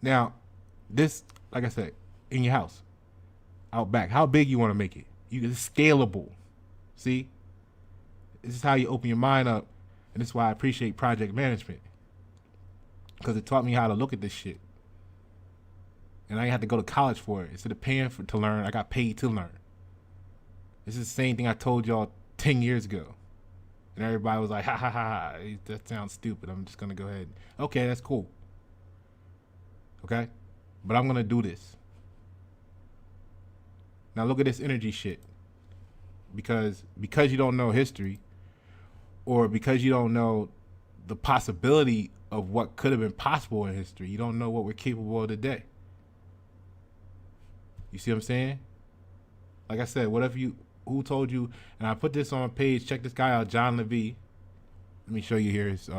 Speaker 1: Now, this, like I said, in your house, out back, how big you want to make it? It's scalable. See? This is how you open your mind up. And this is why I appreciate project management. Because it taught me how to look at this shit. And I didn't have to go to college for it. Instead of paying to learn, I got paid to learn. This is the same thing I told y'all 10 years ago. And everybody was like, ha ha ha, that sounds stupid. I'm just going to go ahead. Okay, that's cool. Okay? But I'm going to do this. Now look at this energy shit. Because you don't know history, or because you don't know the possibility of what could have been possible in history, you don't know what we're capable of today. You see what I'm saying? Like I said, who told you, and I put this on my page, check this guy out, John Levy. Let me show you here his,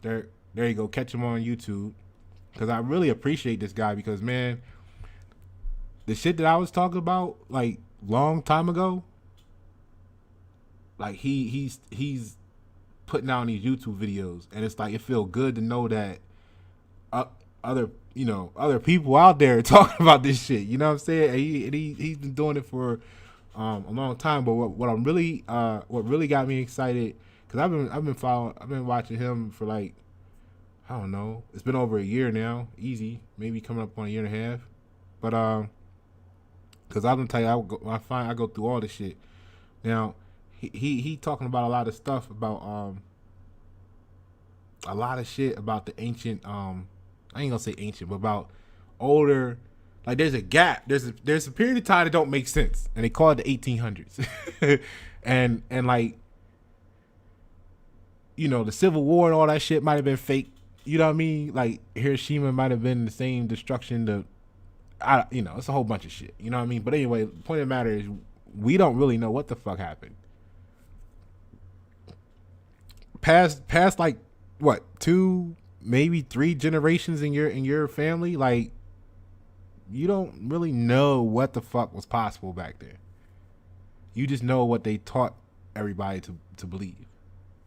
Speaker 1: there you go, catch him on YouTube. Because I really appreciate this guy because, man, the shit that I was talking about, like, long time ago, like, he's putting out these YouTube videos, and it's like, it feels good to know that other people out there are talking about this shit. You know what I'm saying? And he's been doing it for a long time. But what really got me excited, because I've been watching him for like, I don't know, it's been over a year now, easy, maybe coming up on a year and a half. But because I'm gonna tell you, I go through all this shit. Now he talking about a lot of stuff about a lot of shit about the ancient I ain't gonna say ancient, but about older. Like, there's a gap. There's a period of time that don't make sense, and they call it the 1800s. and like, you know, the Civil War and all that shit might have been fake. You know what I mean? Like, Hiroshima might have been the same destruction. It's a whole bunch of shit. You know what I mean? But anyway, the point of the matter is, we don't really know what the fuck happened. Past like what, 2, maybe 3 generations in your family, like you don't really know what the fuck was possible back then. You just know what they taught everybody to believe.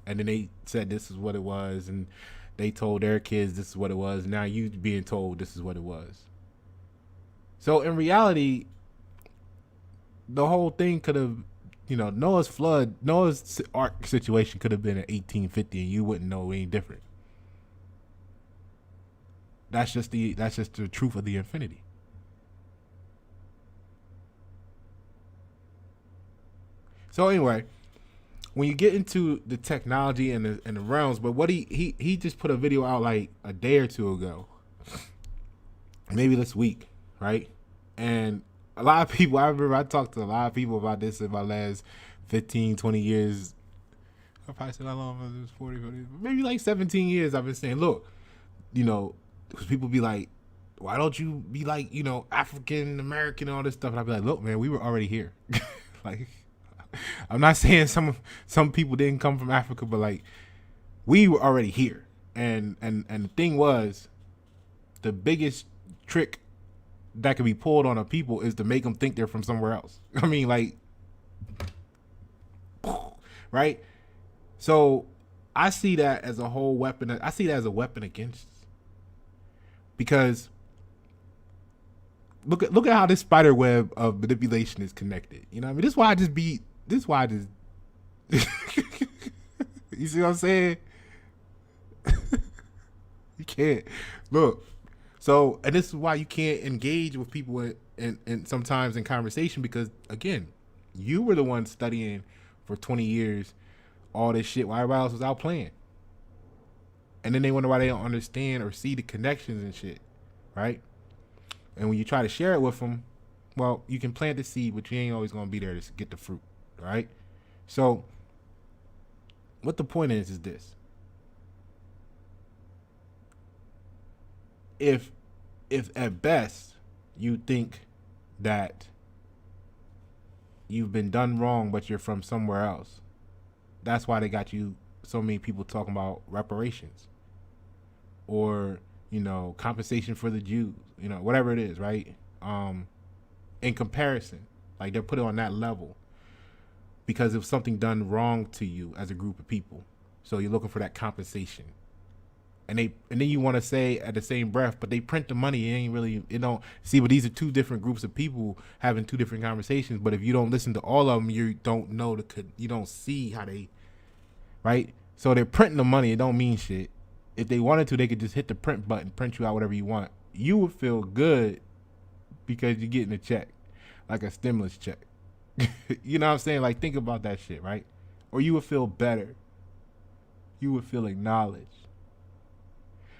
Speaker 1: And then they said this is what it was, and they told their kids this is what it was. Now you being told this is what it was. So in reality, the whole thing could have, Noah's Ark situation could have been in 1850, and you wouldn't know any different. That's just the truth of the infinity. So anyway, when you get into the technology and the realms, but what he just put a video out like a day or two ago, maybe this week, right? And a lot of people, I remember I talked to a lot of people about this in my last 15, 20 years. I probably said how long, it was 40, maybe like 17 years I've been saying, look, because people be like, why don't you be like, African American and all this stuff? And I'd be like, look, man, we were already here. Like, I'm not saying some people didn't come from Africa, but like we were already here. And the thing was, the biggest trick that could be pulled on a people is to make them think they're from somewhere else. I mean, like, right? So I see that as a whole weapon. I see that as a weapon against us. Because look at how this spider web of manipulation is connected. You know what I mean? This is why I just you see what I'm saying? You can't look. So, and this is why you can't engage with people in sometimes in conversation, because again, you were the one studying for 20 years all this shit while everybody else was out playing. And then they wonder why they don't understand or see the connections and shit, right? And when you try to share it with them, well, you can plant the seed, but you ain't always going to be there to get the fruit, right? So what the point is this. If at best you think that you've been done wrong, but you're from somewhere else, that's why they got you so many people talking about reparations or, compensation for the Jews, whatever it is, right? In comparison, like they're put it on that level because of something done wrong to you as a group of people. So you're looking for that compensation. And then you want to say at the same breath, but they print the money. It ain't really, see, but these are two different groups of people having two different conversations. But if you don't listen to all of them, you don't know you don't see how they, right? So they're printing the money. It don't mean shit. If they wanted to, they could just hit the print button, print you out whatever you want. You would feel good because you're getting a check, like a stimulus check. You know what I'm saying? Like, think about that shit, right? Or you would feel better. You would feel acknowledged.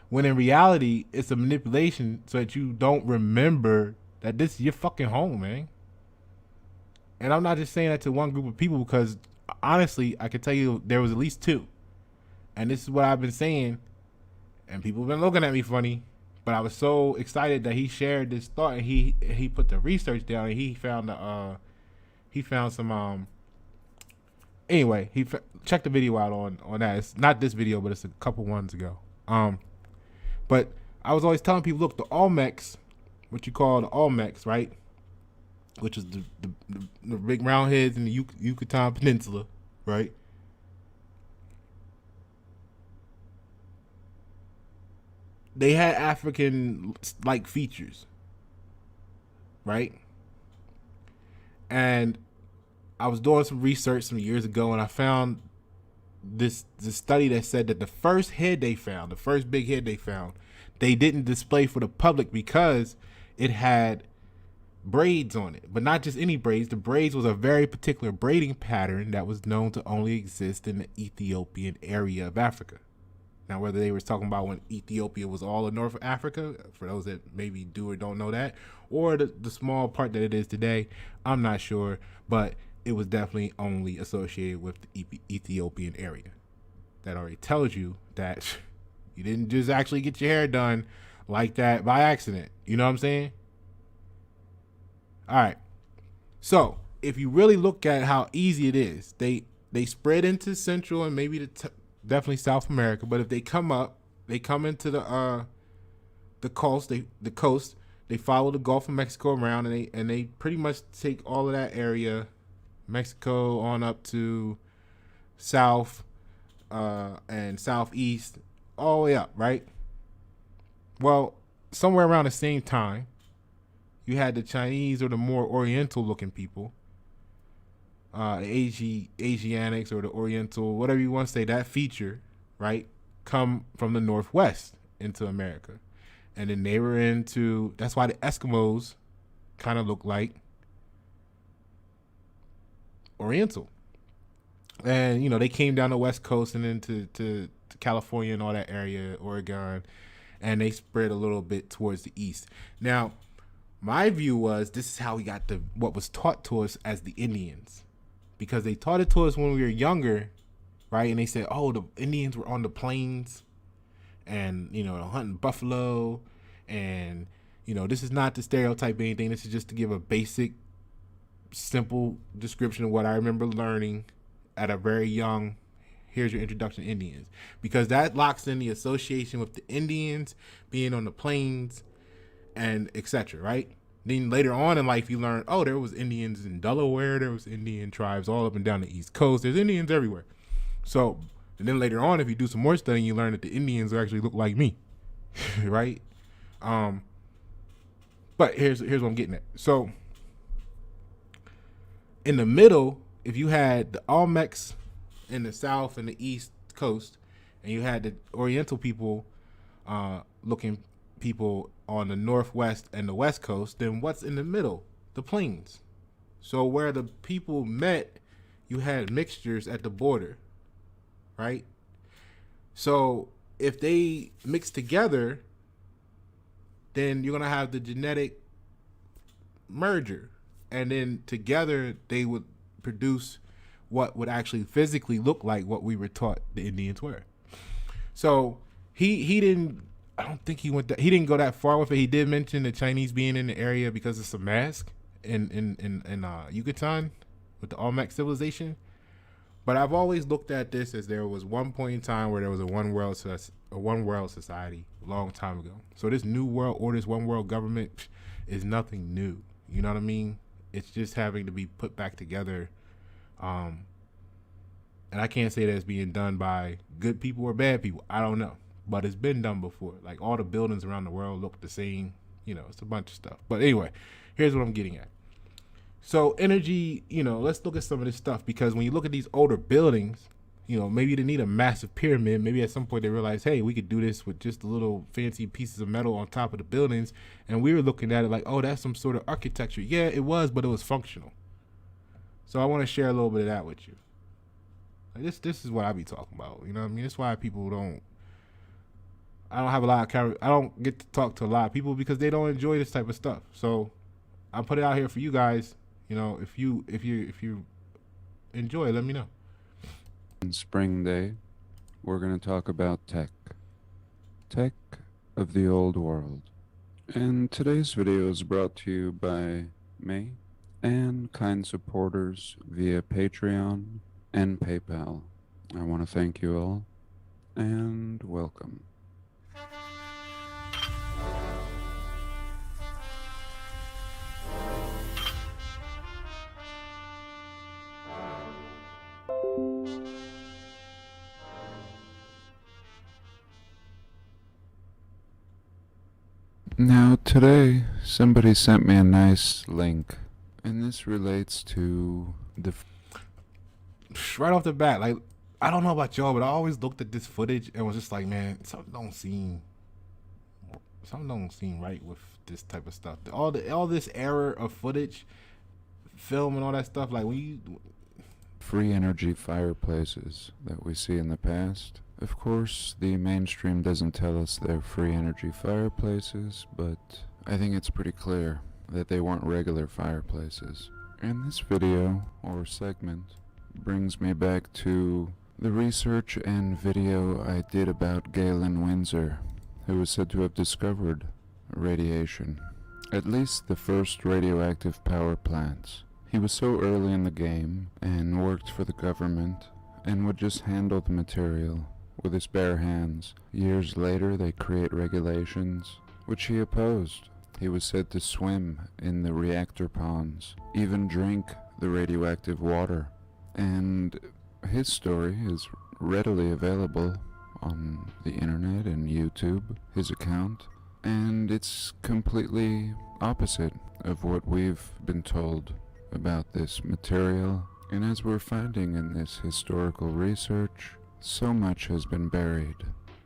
Speaker 1: When in reality, it's a manipulation so that you don't remember that this is your fucking home, man. And I'm not just saying that to one group of people, because honestly, I can tell you there was at least 2. And this is what I've been saying. And people have been looking at me funny. But I was so excited that he shared this thought, and he put the research down, and he found some anyway, checked the video out on that. It's not this video, but it's a couple ones ago. But I was always telling people, look, the Olmecs, what you call the Olmecs, right? Which is the big round heads in the Yucatan Peninsula, right? They had African-like features, right? And I was doing some research some years ago, and I found this study that said that the first big head they found, they didn't display for the public because it had braids on it. But not just any braids. The braids was a very particular braiding pattern that was known to only exist in the Ethiopian area of Africa. Now, whether they were talking about when Ethiopia was all of North Africa, for those that maybe do or don't know that, or the small part that it is today, I'm not sure, but it was definitely only associated with the Ethiopian area. That already tells you that you didn't just actually get your hair done like that by accident. You know what I'm saying? All right. So if you really look at how easy it is, they spread into Central and maybe definitely South America. But if they come up, They come into the coast. The coast. They follow the Gulf of Mexico around, and they pretty much take all of that area, Mexico on up to south and southeast, all the way up, right? Well, somewhere around the same time, you had the Chinese or the more Oriental-looking people, Asiatics or the Oriental, whatever you want to say, that feature, right, come from the Northwest into America. And then they were into, that's why the Eskimos kind of look like Oriental. And, you know, they came down the West Coast and then to California and all that area, Oregon, and they spread a little bit towards the east. Now, my view was this is how we got what was taught to us as the Indians. Because they taught it to us when we were younger, right? And they said, oh, the Indians were on the plains and, you know, hunting buffalo. And, you know, this is not to stereotype anything. This is just to give a basic, simple description of what I remember learning at a very young, here's your introduction to Indians. Because that locks in the association with the Indians being on the plains and etc., right? Then later on in life, you learn, oh, there was Indians in Delaware. There was Indian tribes all up and down the East Coast. There's Indians everywhere. So, and then later on, if you do some more studying, you learn that the Indians actually look like me, right? But here's what I'm getting at. So, in the middle, if you had the Olmecs in the South and the East Coast, and you had the Oriental people looking people on the Northwest and the West Coast, then what's in the middle? The plains. So where the people met, you had mixtures at the border, right? So if they mix together, then you're going to have the genetic merger. And then together they would produce what would actually physically look like what we were taught the Indians were. So he didn't, I don't think he he didn't go that far with it. He did mention the Chinese being in the area because it's a mask in Yucatan with the Olmec civilization. But I've always looked at this as there was one point in time where there was a one world society a long time ago. So this new world order, this one world government is nothing new. You know what I mean? It's just having to be put back together. And I can't say that it's being done by good people or bad people. I don't know. But it's been done before. Like all the buildings around the world look the same. You know, it's a bunch of stuff. But anyway, here's what I'm getting at. So energy, you know, let's look at some of this stuff. Because when you look at these older buildings, you know, maybe they need a massive pyramid. Maybe at some point they realize, hey, we could do this with just the little fancy pieces of metal on top of the buildings. And we were looking at it like, oh, that's some sort of architecture. Yeah, it was, but it was functional. So I want to share a little bit of that with you. Like this is what I be talking about. You know what I mean? That's why people don't. I don't have a lot of I don't get to talk to a lot of people because they don't enjoy this type of stuff. So I put it out here for you guys. You know, if you enjoy it, let me know.
Speaker 6: On Spring Day, we're going to talk about tech. Tech of the old world. And today's video is brought to you by me and kind supporters via Patreon and PayPal. I want to thank you all and welcome. Now today, somebody sent me a nice link, and this relates to the...
Speaker 1: Right off the bat, like, I don't know about y'all, but I always looked at this footage and was just like, man, something don't seem right with this type of stuff. All this error of footage, film and all that stuff, like when you...
Speaker 6: free energy fireplaces that we see in the past. Of course, the mainstream doesn't tell us they're free energy fireplaces, but I think it's pretty clear that they weren't regular fireplaces. And this video, or segment, brings me back to the research and video I did about Galen Windsor, who was said to have discovered radiation, at least the first radioactive power plants. He was so early in the game and worked for the government and would just handle the material with his bare hands. Years later, they create regulations, which he opposed. He was said to swim in the reactor ponds, even drink the radioactive water. And his story is readily available on the internet and YouTube, his account, and it's completely opposite of what we've been told about this material. And as we're finding in this historical research, so much has been buried,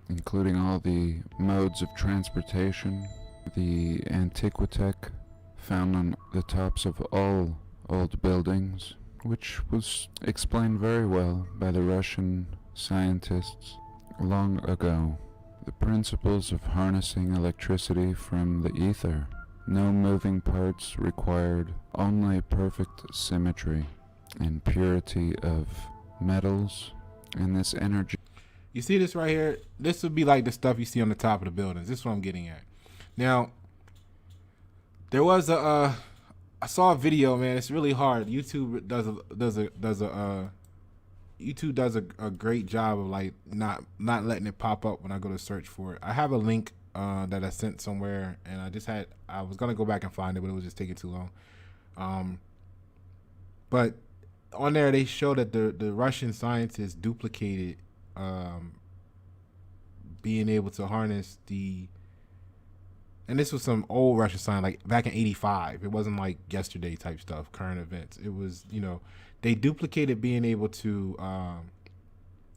Speaker 6: including all the modes of transportation, the antiquitech found on the tops of all old buildings, which was explained very well by the Russian scientists long ago. The principles of harnessing electricity from the ether. No moving parts required, only perfect symmetry and purity of metals, and this energy.
Speaker 1: You see this right here? This would be like the stuff you see on the top of the buildings. This is what I'm getting at. Now, there was I saw a video, man. It's really hard. YouTube does a great job of like not letting it pop up when I go to search for it. I have a link that I sent somewhere, and I was gonna go back and find it, but it was just taking too long. But on there they show that the Russian scientists duplicated being able to harness and this was some old Russian science, like back in '85. It wasn't like yesterday type stuff, current events. It was, they duplicated being able to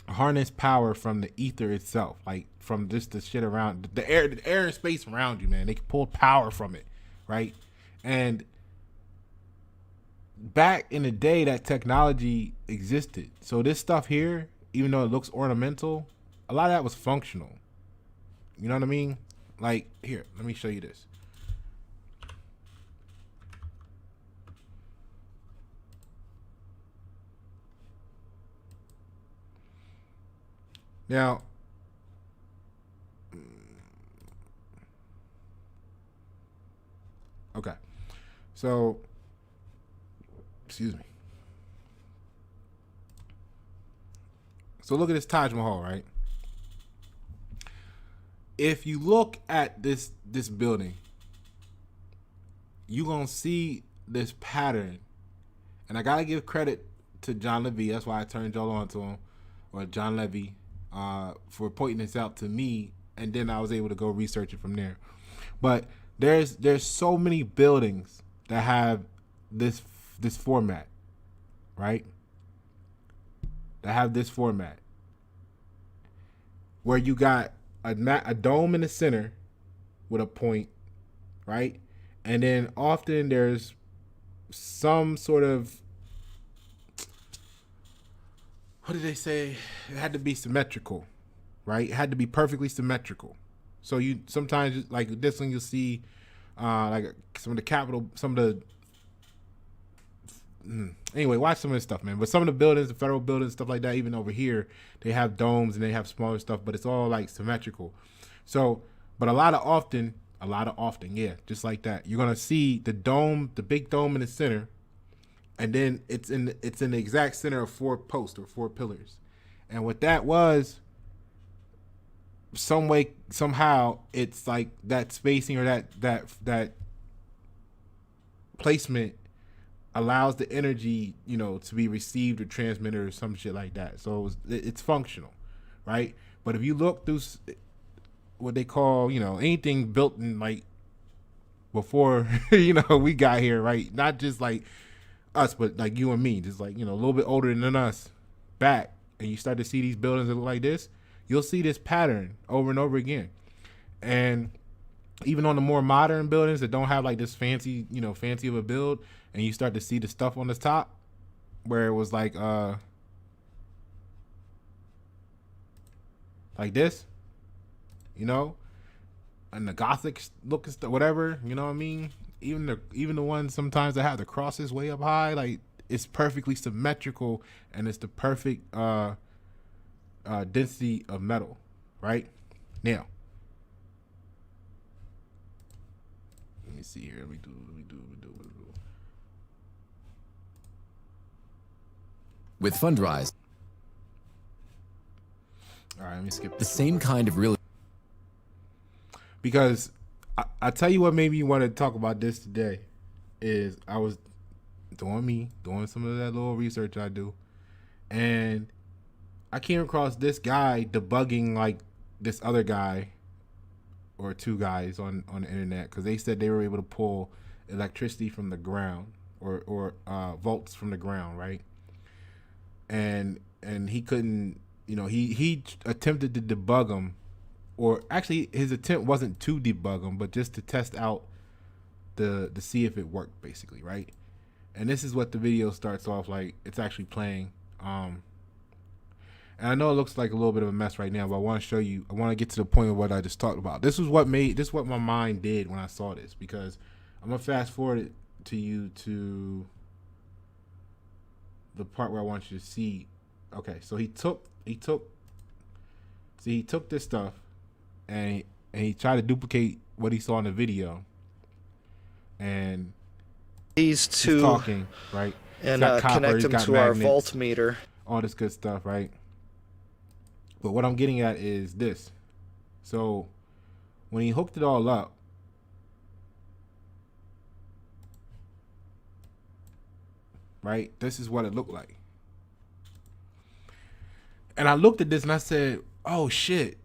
Speaker 1: harness power from the ether itself, like from just the shit around the air and space around you, man. They could pull power from it, right? And back in the day, that technology existed. So this stuff here, even though it looks ornamental, a lot of that was functional. You know what I mean? Like, here, let me show you this. Now, okay. So, excuse me. So look at this Taj Mahal, right? If you look at this building, you're going to see this pattern. And I got to give credit to John Levy. That's why I turned y'all on to him, or John Levy, for pointing this out to me. And then I was able to go research it from there. But there's so many buildings that have this format, right? That have this format where you got a dome in the center with a point, right? And then often there's some sort of, what did they say? It had to be symmetrical, right? It had to be perfectly symmetrical. So you sometimes, like this one, you'll see like some of the anyway, watch some of this stuff, man. But some of the buildings, the federal buildings, stuff like that, even over here, they have domes and they have smaller stuff, but it's all like symmetrical. So, but a lot of often, yeah, just like that, you're gonna see the dome, the big dome in the center, and then it's in the exact center of 4 posts or 4 pillars. And what that was, somehow, it's like that spacing or that placement allows the energy, to be received or transmitted or some shit like that. So it's functional, right? But if you look through what they call, anything built in like before, we got here, right? Not just like us, but like you and me, just like, a little bit older than us back, and you start to see these buildings that look like this, you'll see this pattern over and over again. And even on the more modern buildings that don't have like this fancy of a build, and you start to see the stuff on the top where it was like this, and the Gothic look and stuff, whatever, you know what I mean? Even the ones sometimes that have the crosses way up high, like it's perfectly symmetrical, and it's the perfect density of metal, right? Now, let me see here. Let me do.
Speaker 7: With Fundrise.
Speaker 1: All right, me skip
Speaker 7: The
Speaker 1: this
Speaker 7: same kind of real
Speaker 1: because I tell you what made me want to talk about this today is I was doing some of that little research I do, and I came across this guy debugging like this other guy or two guys on the internet because they said they were able to pull electricity from the ground or volts from the ground, right? And he couldn't, he attempted to debug them, or actually his attempt wasn't to debug them, but just to test out to see if it worked, basically, right? And this is what the video starts off like. It's actually playing. And I know it looks like a little bit of a mess right now, but I want to show you. I want to get to the point of what I just talked about. This is what my mind did when I saw this, because I'm gonna fast forward it to you to the part where I want you to see. Okay, so he took this stuff and he tried to duplicate what he saw in the video, and
Speaker 8: these two
Speaker 1: he's talking, right?
Speaker 8: and
Speaker 1: He's got copper,
Speaker 8: connect
Speaker 1: he's
Speaker 8: them
Speaker 1: got
Speaker 8: to our
Speaker 1: magnets,
Speaker 8: voltmeter.
Speaker 1: all this good stuff, right? But what I'm getting at is this. So when he hooked it all up, right, this is what it looked like. And I looked at this and I said, oh shit,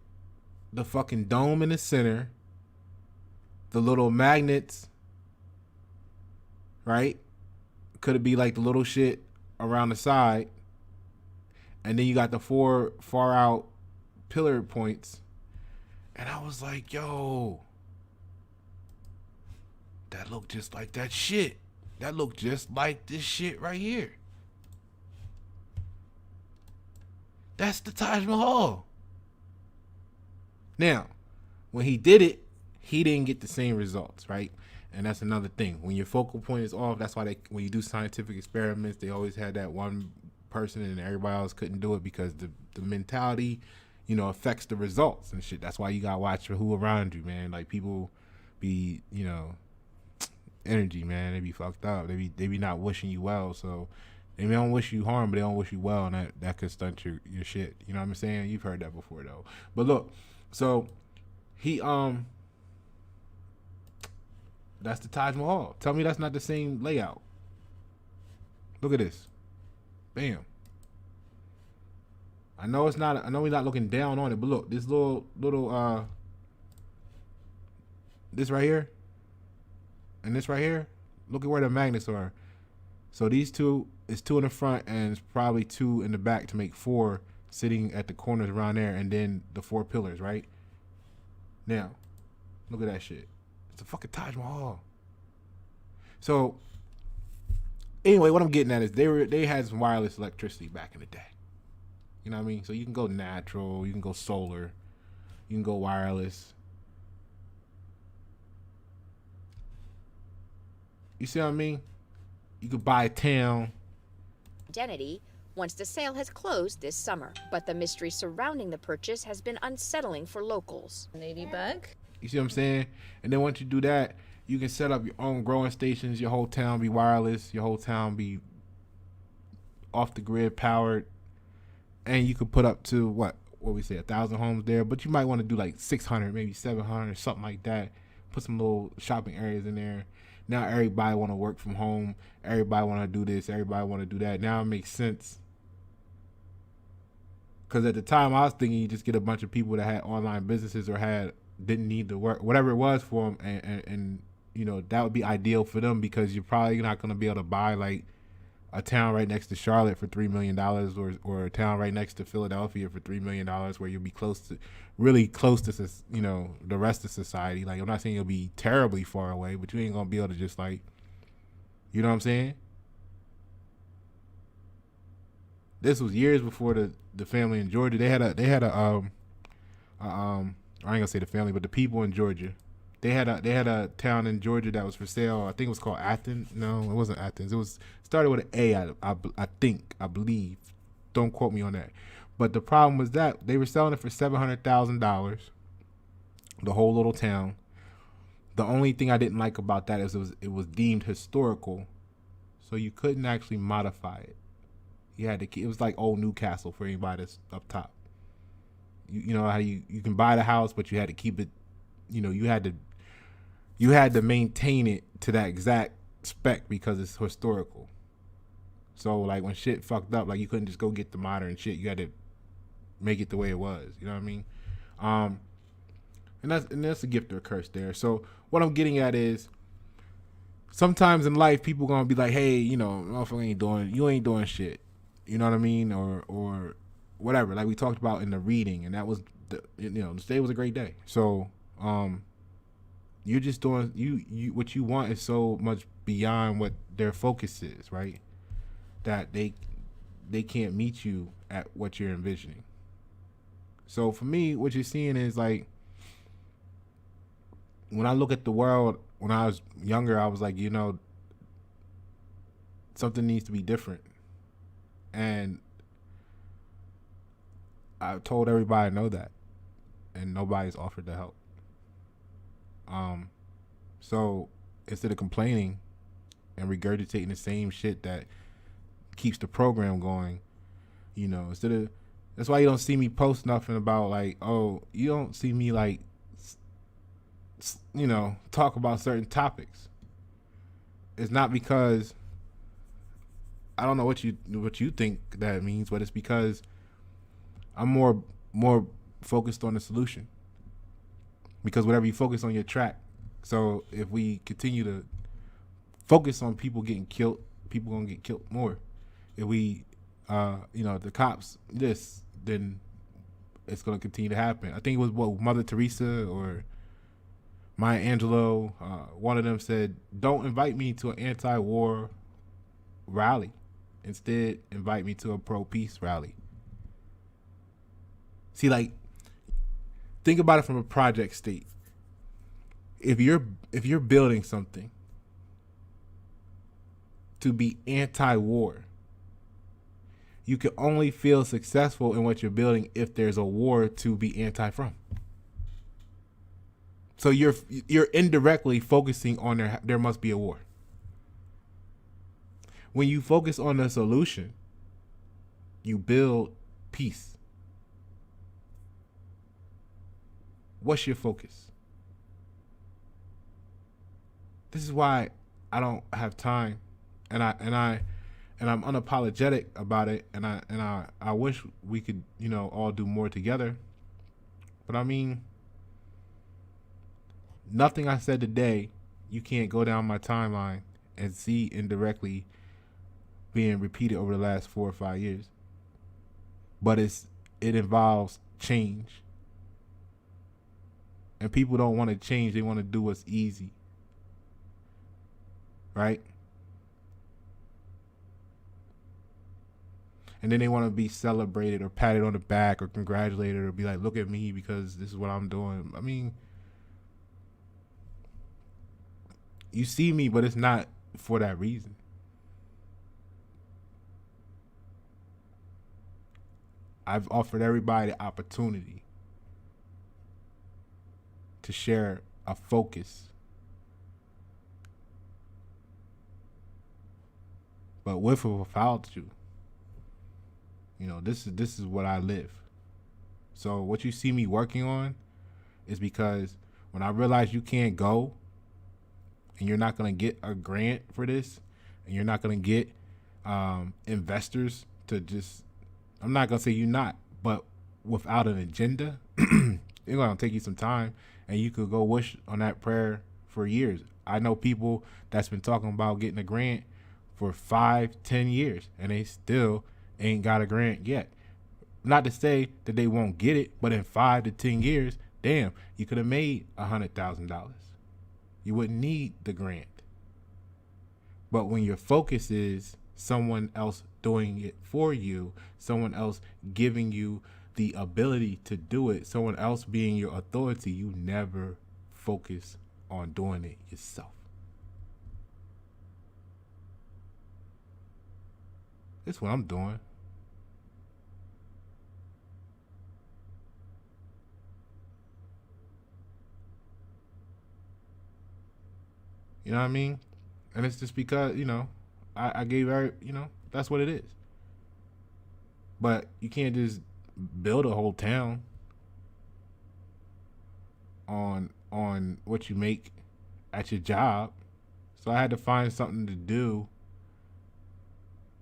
Speaker 1: the fucking dome in the center, the little magnets, right? Could it be like the little shit around the side? And then you got the 4 far out pillar points. And I was like, yo, that looked just like that shit. That looked just like this shit right here. That's the Taj Mahal. Now, when he did it, he didn't get the same results, right? And that's another thing. When your focal point is off, that's why when you do scientific experiments, they always had that one person and everybody else couldn't do it, because the mentality, affects the results and shit. That's why you gotta watch for who around you, man. Like, people be, energy, man. They be fucked up. They be not wishing you well. So they don't wish you harm, but they don't wish you well, and that could stunt your shit. You know what I'm saying? You've heard that before though. But look, so he that's the Taj Mahal. Tell me that's not the same layout. Look at this. Bam. I know it's not. I know we're not looking down on it, but look, this little this right here, and this right here. Look at where the magnets are. So these two is 2 in the front, and it's probably 2 in the back to make 4 sitting at the corners around there, and then the 4 pillars, right? Now, look at that shit. It's a fucking Taj Mahal. So anyway, what I'm getting at is they had some wireless electricity back in the day. You know what I mean? So you can go natural, you can go solar, you can go wireless. You see what I mean? You could buy a town.
Speaker 4: Identity once the sale has closed this summer, but the mystery surrounding the purchase has been unsettling for locals.
Speaker 9: Ladybug.
Speaker 1: You see what I'm saying? And then once you do that, you can set up your own growing stations. Your whole town be wireless. Your whole town be off the grid powered. And you could put up to what we say, 1,000 homes there. But you might want to do like 600, maybe 700, something like that. Put some little shopping areas in there. Now everybody want to work from home. Everybody want to do this. Everybody want to do that. Now it makes sense. Because at the time I was thinking you just get a bunch of people that had online businesses or didn't need to work, whatever it was for them, and that would be ideal for them, because you're probably not going to be able to buy like a town right next to Charlotte for $3 million, or a town right next to Philadelphia for $3 million, where you'll be really close to the rest of society. Like, I'm not saying you'll be terribly far away, but you ain't gonna be able to just like, you know what I'm saying? This was years before the family in Georgia. They had a I ain't gonna say the family, but the people in Georgia. They had a town in Georgia that was for sale. I think it was called Athens. No, it wasn't Athens. It was started with an A. I believe. Don't quote me on that. But the problem was that they were selling it for $700,000. The whole little town. The only thing I didn't like about that is it was deemed historical, so you couldn't actually modify it. You had to. It was like old Newcastle for anybody that's up top. You know how you can buy the house, but you had to keep it. You know, you had to maintain it to that exact spec because it's historical. So like when shit fucked up, like you couldn't just go get the modern shit. You had to make it the way it was. You know what I mean? And that's a gift or a curse there. So what I'm getting at is sometimes in life people gonna be like, hey, you know, motherfucker you ain't doing shit. You know what I mean? Or whatever. Like we talked about in the reading, and that was today was a great day. So you're just doing you what you want is so much beyond what their focus is, right? That they can't meet you at what you're envisioning. So for me, what you're seeing is like when I look at the world, when I was younger, I was like, you know, something needs to be different. And I told everybody I know that. And nobody's offered to help. So instead of complaining and regurgitating the same shit that keeps the program going, you know, that's why you don't see me post nothing about like, oh, you don't see me like, you know, talk about certain topics. It's not because I don't know what you think that means, but it's because I'm more focused on the solution. Because whatever you focus on your track. So if we continue to focus on people getting killed, people gonna get killed more. If we the cops then it's gonna continue to happen. I think it was Mother Teresa or Maya Angelou, one of them said, don't invite me to an anti-war rally. Instead, invite me to a pro-peace rally. See, like, think about it from a project state. If you're building something to be anti-war, you can only feel successful in what you're building if there's a war to be anti from. So you're indirectly focusing on there must be a war. When you focus on the solution, you build peace. What's your focus? This is why I don't have time, and I'm unapologetic about it, and I wish we could, you know, all do more together. But I mean, nothing I said today, you can't go down my timeline and see indirectly being repeated over the last 4 or 5 years. But it involves change. And people don't want to change, they want to do what's easy. Right? And then they want to be celebrated or patted on the back or congratulated or be like, look at me because this is what I'm doing. I mean, you see me, but it's not for that reason. I've offered everybody the opportunity to share a focus. But with or without you, you know, this is what I live. So what you see me working on is because when I realize you can't go and you're not going to get a grant for this and you're not going to get investors to just, I'm not going to say you're not, but without an agenda, it's going to take you some time and you could go wish on that prayer for years. I know people that's been talking about getting a grant for 5-10 years and they still ain't got a grant yet. Not to say that they won't get it, but in 5 to 10 years, damn, you could have made $100,000. You wouldn't need the grant. But when your focus is someone else doing it for you, someone else giving you the ability to do it, someone else being your authority, you never focus on doing it yourself. That's what I'm doing. You know what I mean? And it's just because, you know, I gave her, you know, that's what it is. But you can't just build a whole town on what you make at your job. So I had to find something to do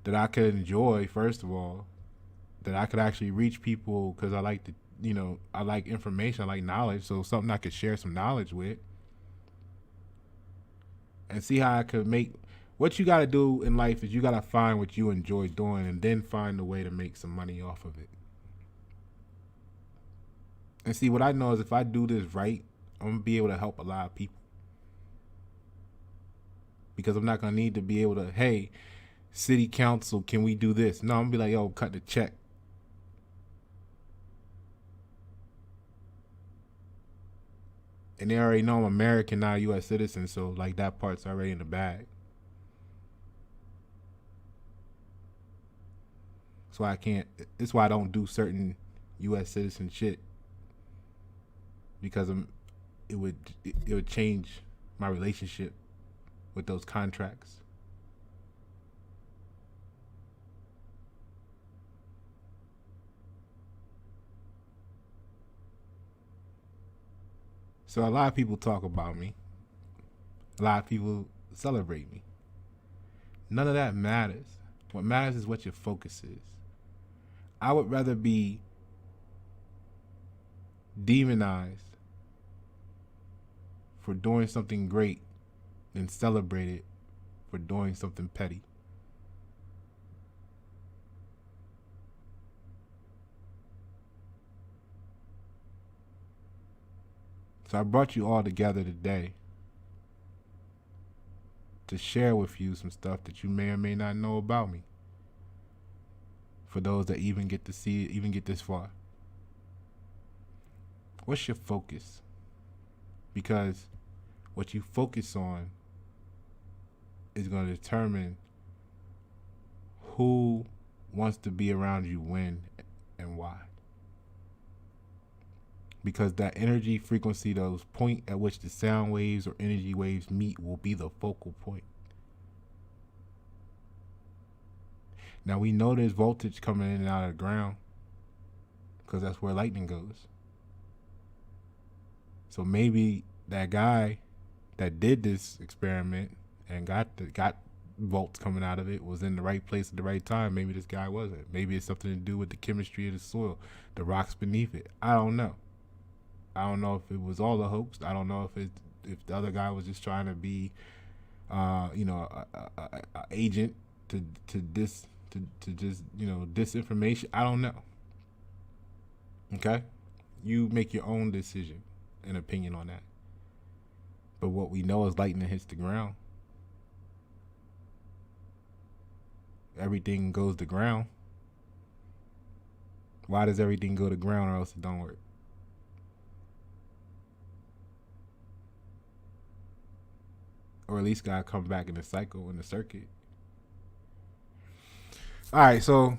Speaker 1: that I could enjoy, first of all, that I could actually reach people, because I like to, I like information, I like knowledge. So something I could share some knowledge with, and see how I could make. What you got to do in life is you got to find what you enjoy doing, and then find a way to make some money off of it. And see, what I know is if I do this right, I'm going to be able to help a lot of people. Because I'm not going to need to be able to, hey, city council, can we do this? No, I'm going to be like, yo, cut the check. And they already know I'm American, not a U.S. citizen, so like that part's already in the bag. So I can't, it's why I don't do certain U.S. citizen shit. Because it would change my relationship with those contracts. So a lot of people talk about me. A lot of people celebrate me. None of that matters. What matters is what your focus is. I would rather be demonized for doing something great than celebrated for doing something petty. So I brought you all together today to share with you some stuff that you may or may not know about me. For those that even get to see it, even get this far. What's your focus? Because what you focus on is going to determine who wants to be around you when and why. Because that energy frequency, those point at which the sound waves or energy waves meet, will be the focal point. Now we know there's voltage coming in and out of the ground because that's where lightning goes. So maybe that guy that did this experiment and got volts coming out of it was in the right place at the right time. Maybe this guy wasn't. Maybe it's something to do with the chemistry of the soil, the rocks beneath it. I don't know. I don't know if it was all a hoax. I don't know if the other guy was just trying to be, a agent to just disinformation. I don't know. Okay, you make your own decision and opinion on that. But what we know is lightning hits the ground. Everything goes to ground. Why does everything go to ground or else it don't work? Or at least gotta come back in the cycle, in the circuit. All right, so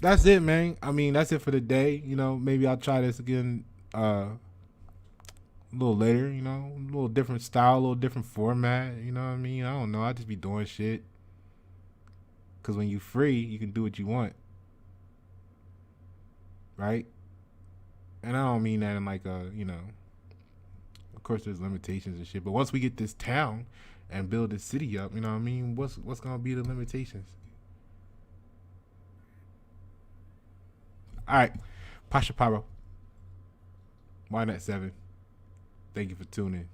Speaker 1: that's it, man. I mean, that's it for the day. Maybe I'll try this again a little later, a little different style, a little different format. You know what I mean? I don't know. I'll just be doing shit. Because when you're free, you can do what you want. Right? And I don't mean that in like of course there's limitations and shit. But once we get this town and build this city up, you know what I mean? What's going to be the limitations? All right. Pasha Pyro. Why not 7? Thank you for tuning in.